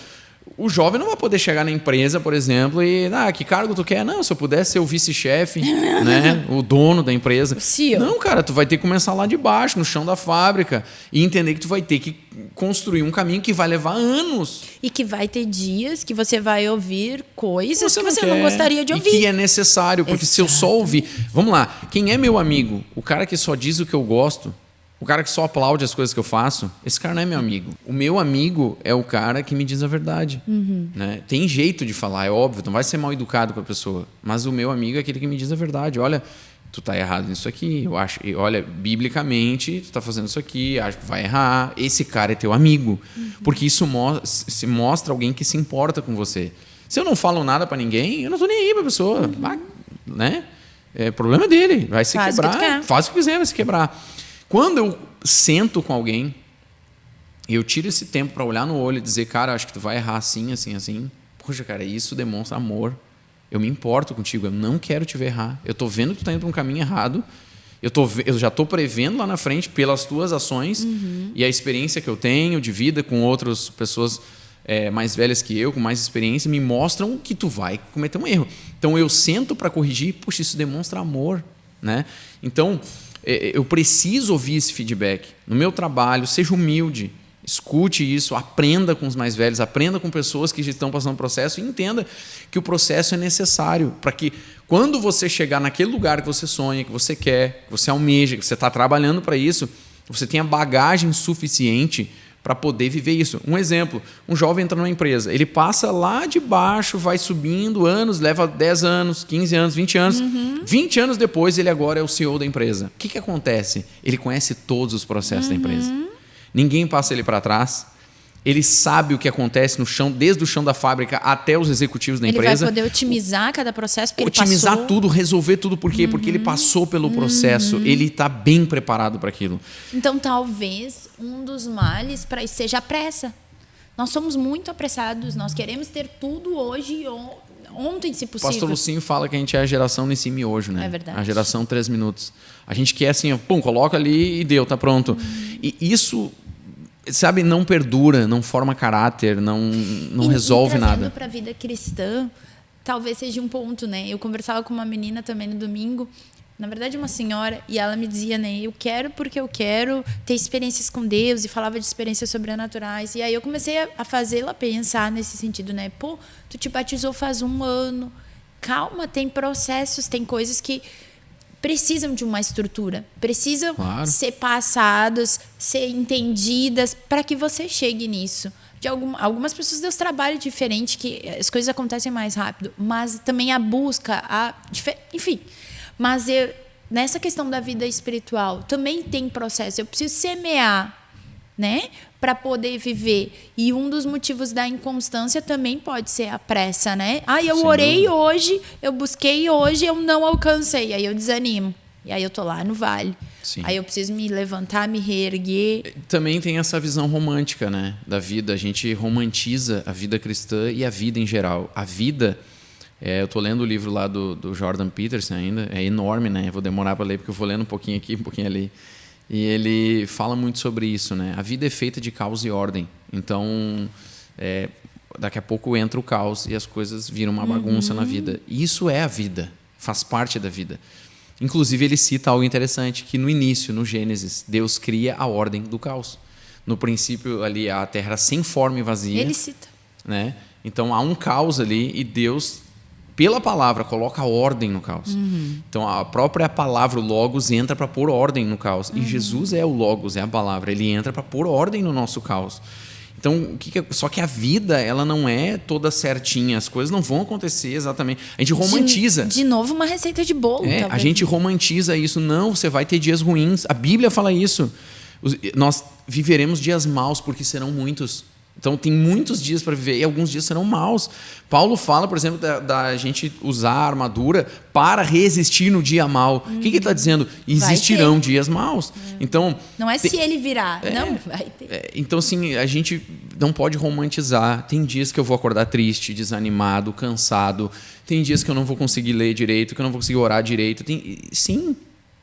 o jovem não vai poder chegar na empresa, por exemplo, e que cargo tu quer? Não, se eu pudesse ser o vice-chefe, né, o dono da empresa. O CEO. Não, cara, tu vai ter que começar lá de baixo, no chão da fábrica, e entender que tu vai ter que construir um caminho que vai levar anos. E que vai ter dias que você vai ouvir coisas que você quer, não gostaria de ouvir. E que é necessário, porque se eu só ouvir... Vamos lá, quem é meu amigo? O cara que só diz o que eu gosto, o cara que só aplaude as coisas que eu faço, esse cara não é meu amigo. O meu amigo é o cara que me diz a verdade. Né? Tem jeito de falar, é óbvio, não vai ser mal educado com a pessoa. Mas o meu amigo é aquele que me diz a verdade. Olha, tu tá errado nisso aqui, eu acho. Olha, biblicamente, tu tá fazendo isso aqui, acho que vai errar. Esse cara é teu amigo. Porque isso se mostra alguém que se importa com você. Se eu não falo nada para ninguém, eu não tô nem aí pra pessoa. Né? É problema dele, vai se quebrar. Faz o que quiser, vai se quebrar. Quando eu sento com alguém, eu tiro esse tempo para olhar no olho e dizer, cara, acho que tu vai errar assim, assim, assim. Poxa, cara, isso demonstra amor. Eu me importo contigo, eu não quero te ver errar. Eu estou vendo que tu está indo para um caminho errado. Eu já estou prevendo lá na frente pelas tuas ações e a experiência que eu tenho de vida com outras pessoas mais velhas que eu, com mais experiência, me mostram que tu vai cometer um erro. Então eu sento para corrigir, puxa, isso demonstra amor, né? Então eu preciso ouvir esse feedback. No meu trabalho, seja humilde, escute isso, aprenda com os mais velhos, aprenda com pessoas que já estão passando o processo e entenda que o processo é necessário para que quando você chegar naquele lugar que você sonha, que você quer, que você almeja, que você está trabalhando para isso, você tenha bagagem suficiente para poder viver isso. Um exemplo, um jovem entra numa empresa, ele passa lá de baixo, vai subindo anos, leva 10 anos, 15 anos, 20 anos. 20 anos depois, ele agora é o CEO da empresa. O que acontece? Ele conhece todos os processos da empresa. Ninguém passa ele para trás. Ele sabe o que acontece no chão, desde o chão da fábrica até os executivos da empresa. Ele vai poder otimizar cada processo, porque otimizar ele passou... tudo, resolver tudo. Por quê? Porque ele passou pelo processo. Ele está bem preparado para aquilo. Então, talvez um dos males para isso seja a pressa. Nós somos muito apressados. Nós queremos ter tudo hoje, ontem, se possível. O pastor Lucinho fala que a gente é a geração nesse miojo, né? É verdade. A geração 3 minutos. A gente quer assim, pum, coloca ali e deu, tá pronto. E isso... sabe, não perdura, não forma caráter, não resolve nada. Trazendo para a vida cristã, talvez seja um ponto, né? Eu conversava com uma menina também no domingo, na verdade uma senhora, e ela me dizia, né? Eu quero porque eu quero ter experiências com Deus, e falava de experiências sobrenaturais. E aí eu comecei a fazê-la pensar nesse sentido, né? Pô, tu te batizou faz 1 ano. Calma, tem processos, tem coisas que precisam de uma estrutura, precisam ser passadas, ser entendidas para que você chegue nisso. De algumas pessoas Deus trabalha diferente, que as coisas acontecem mais rápido, mas também a busca, enfim. Mas nessa questão da vida espiritual também tem processo. Eu preciso semear, né, para poder viver. E um dos motivos da inconstância também pode ser a pressa, né? Eu orei hoje, eu busquei hoje, eu não alcancei. Aí eu desanimo. E aí eu tô lá no vale. Sim. Aí eu preciso me levantar, me reerguer. Também tem essa visão romântica, né, da vida. A gente romantiza a vida cristã e a vida em geral. A vida, Eu estou lendo o livro lá do Jordan Peterson ainda, é enorme, né? Eu vou demorar para ler porque eu vou lendo um pouquinho aqui, um pouquinho ali. E ele fala muito sobre isso, né? A vida é feita de caos e ordem. Então, daqui a pouco entra o caos e as coisas viram uma bagunça na vida. Isso é a vida, faz parte da vida. Inclusive, ele cita algo interessante, que no início, no Gênesis, Deus cria a ordem do caos. No princípio, ali, a terra era sem forma e vazia. Ele cita. Né? Então, há um caos ali e Deus, pela palavra, coloca ordem no caos. Então, a própria palavra, o Logos, entra para pôr ordem no caos. E Jesus é o Logos, é a palavra. Ele entra para pôr ordem no nosso caos. Então, só que a vida, ela não é toda certinha. As coisas não vão acontecer exatamente. A gente romantiza. De novo, uma receita de bolo. A gente romantiza isso. Não, você vai ter dias ruins. A Bíblia fala isso. Nós viveremos dias maus porque serão muitos. Então, tem muitos dias para viver e alguns dias serão maus. Paulo fala, por exemplo, da gente usar a armadura para resistir no dia mau. O que ele está dizendo? Existirão dias maus. Então, não é se ele virar. Não, vai ter. Então, assim, a gente não pode romantizar. Tem dias que eu vou acordar triste, desanimado, cansado. Tem dias que eu não vou conseguir ler direito, que eu não vou conseguir orar direito. Sim,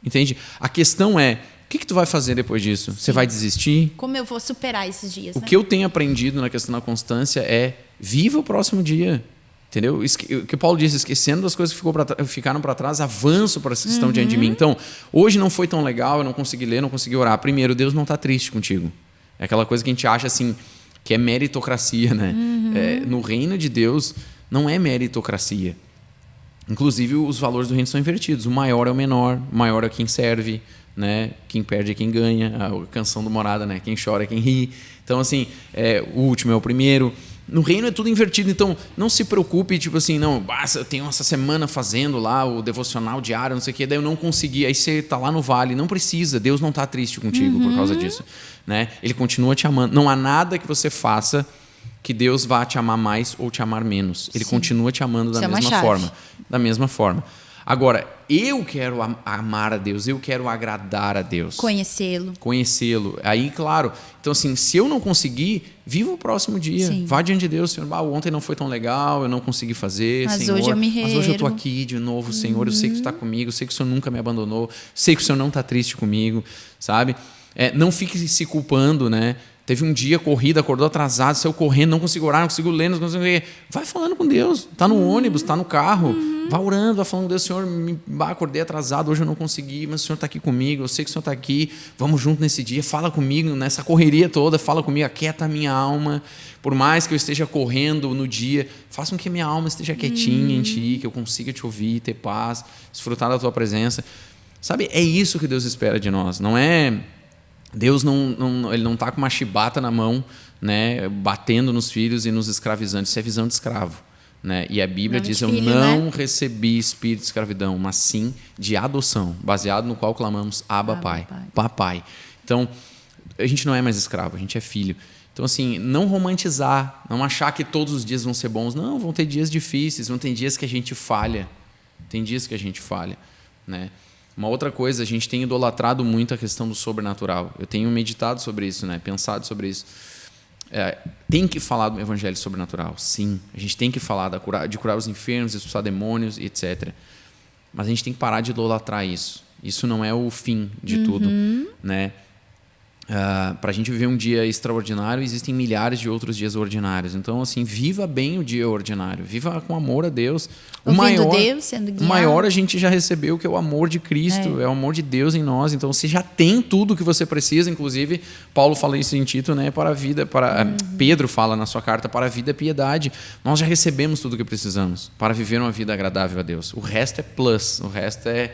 entende? A questão é, o que tu vai fazer depois disso? Você vai desistir? Como eu vou superar esses dias? O que eu tenho aprendido na questão da constância é viva o próximo dia. Entendeu? O que Paulo diz, esquecendo das coisas que ficaram para trás, avanço para as que estão diante de mim. Então, hoje não foi tão legal, eu não consegui ler, não consegui orar. Primeiro, Deus não está triste contigo. É aquela coisa que a gente acha assim, que é meritocracia, né? No reino de Deus, não é meritocracia. Inclusive, os valores do reino são invertidos. O maior é o menor, o maior é quem serve, né? Quem perde é quem ganha, a canção do Morada, né? Quem chora é quem ri. Então, assim, o último é o primeiro. No reino é tudo invertido, então não se preocupe, tipo assim, não, eu tenho essa semana fazendo lá o devocional diário, não sei o quê, daí eu não consegui, aí você tá lá no vale, não precisa, Deus não tá triste contigo por causa disso, né? Ele continua te amando, não há nada que você faça que Deus vá te amar mais ou te amar menos, Ele continua te amando da mesma forma. Agora, eu quero amar a Deus, eu quero agradar a Deus. Conhecê-lo. Aí, claro, então assim, se eu não conseguir, viva o próximo dia. Sim. Vá diante de Deus, Senhor. Ontem não foi tão legal, eu não consegui fazer, mas Senhor. Hoje eu me reergo. Mas hoje eu estou aqui de novo, Senhor. Eu sei que tu está comigo, eu sei que o Senhor nunca me abandonou, sei que o Senhor não está triste comigo, sabe? Não fique se culpando, né? Teve um dia, corrida, acordou atrasado, saiu correndo, não consigo orar, não consigo ler, não consigo... Vai falando com Deus. Está no ônibus, está no carro. Vai orando, vai falando com Deus. Senhor, acordei atrasado, hoje eu não consegui, mas o Senhor está aqui comigo, eu sei que o Senhor está aqui. Vamos junto nesse dia, fala comigo, nessa correria toda, fala comigo, aquieta a minha alma. Por mais que eu esteja correndo no dia, faça com que a minha alma esteja quietinha em Ti, que eu consiga Te ouvir, ter paz, desfrutar da Tua presença. Sabe, é isso que Deus espera de nós, não é... Deus ele não está com uma chibata na mão, né, batendo nos filhos e nos escravizando. Isso é visão de escravo. Né? E a Bíblia diz, eu não recebi espírito de escravidão, mas sim de adoção, baseado no qual clamamos, Abba, Pai, Papai. Então, a gente não é mais escravo, a gente é filho. Então, assim, não romantizar, não achar que todos os dias vão ser bons. Não, vão ter dias difíceis, vão ter dias que a gente falha. Tem dias que a gente falha, né? Uma outra coisa, a gente tem idolatrado muito a questão do sobrenatural. Eu tenho meditado sobre isso, né? Pensado sobre isso. Tem que falar do evangelho sobrenatural, sim. A gente tem que falar de curar os enfermos, expulsar demônios, etc. Mas a gente tem que parar de idolatrar isso. Isso não é o fim de tudo, né? Para a gente viver um dia extraordinário, existem milhares de outros dias ordinários. Então, assim, viva bem o dia ordinário. Viva com amor a Deus. Deus, sendo guiado. O maior a gente já recebeu, que é o amor de Cristo. É o amor de Deus em nós. Então, você já tem tudo o que você precisa. Inclusive, Paulo fala isso em Tito, né? Para a vida. Pedro fala na sua carta, para a vida é piedade. Nós já recebemos tudo o que precisamos para viver uma vida agradável a Deus. O resto é plus. O resto é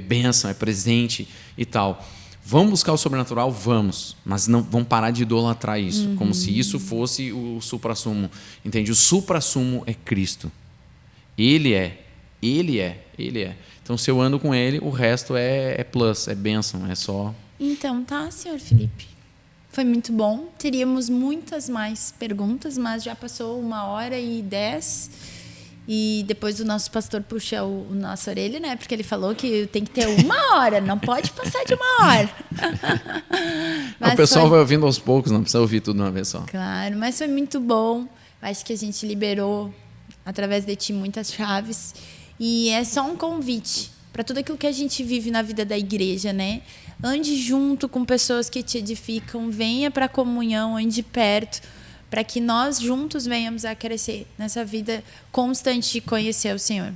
bênção, é presente e tal. Vamos buscar o sobrenatural? Vamos. Mas não vamos parar de idolatrar isso. Como se isso fosse o suprassumo. Entende? O suprassumo é Cristo. Ele é. Então, se eu ando com Ele, o resto é plus, é bênção, é só... Então, tá, senhor Felipe. Foi muito bom. Teríamos muitas mais perguntas, mas já passou 1h10. E depois o nosso pastor puxa a nossa orelha, né? Porque ele falou que tem que ter 1 hora, não pode passar de 1 hora. O pessoal vai ouvindo aos poucos, não precisa ouvir tudo de uma vez só. Claro, mas foi muito bom. Acho que a gente liberou através de ti, muitas chaves. E é só um convite para tudo aquilo que a gente vive na vida da igreja, né? Ande junto com pessoas que te edificam, venha para a comunhão, ande perto, para que nós juntos venhamos a crescer nessa vida constante de conhecer o Senhor.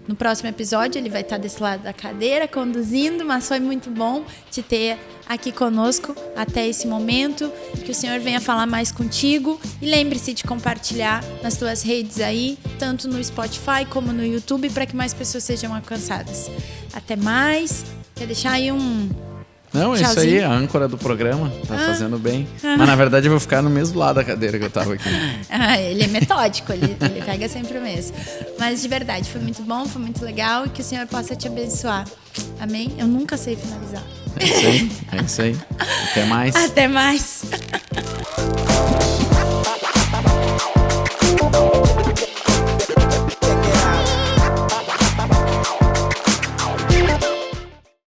No próximo episódio, ele vai estar desse lado da cadeira, conduzindo, mas foi muito bom te ter aqui conosco até esse momento. Que o Senhor venha falar mais contigo. E lembre-se de compartilhar nas tuas redes aí, tanto no Spotify como no YouTube, para que mais pessoas sejam alcançadas. Até mais. Quer deixar aí um... Não, é isso aí, a âncora do programa tá fazendo bem. Mas na verdade eu vou ficar no mesmo lado da cadeira que eu tava aqui. Ele é metódico, ele pega sempre o mesmo. Mas de verdade, foi muito bom, foi muito legal e que o Senhor possa te abençoar. Amém? Eu nunca sei finalizar. É isso aí. Até mais. Até mais.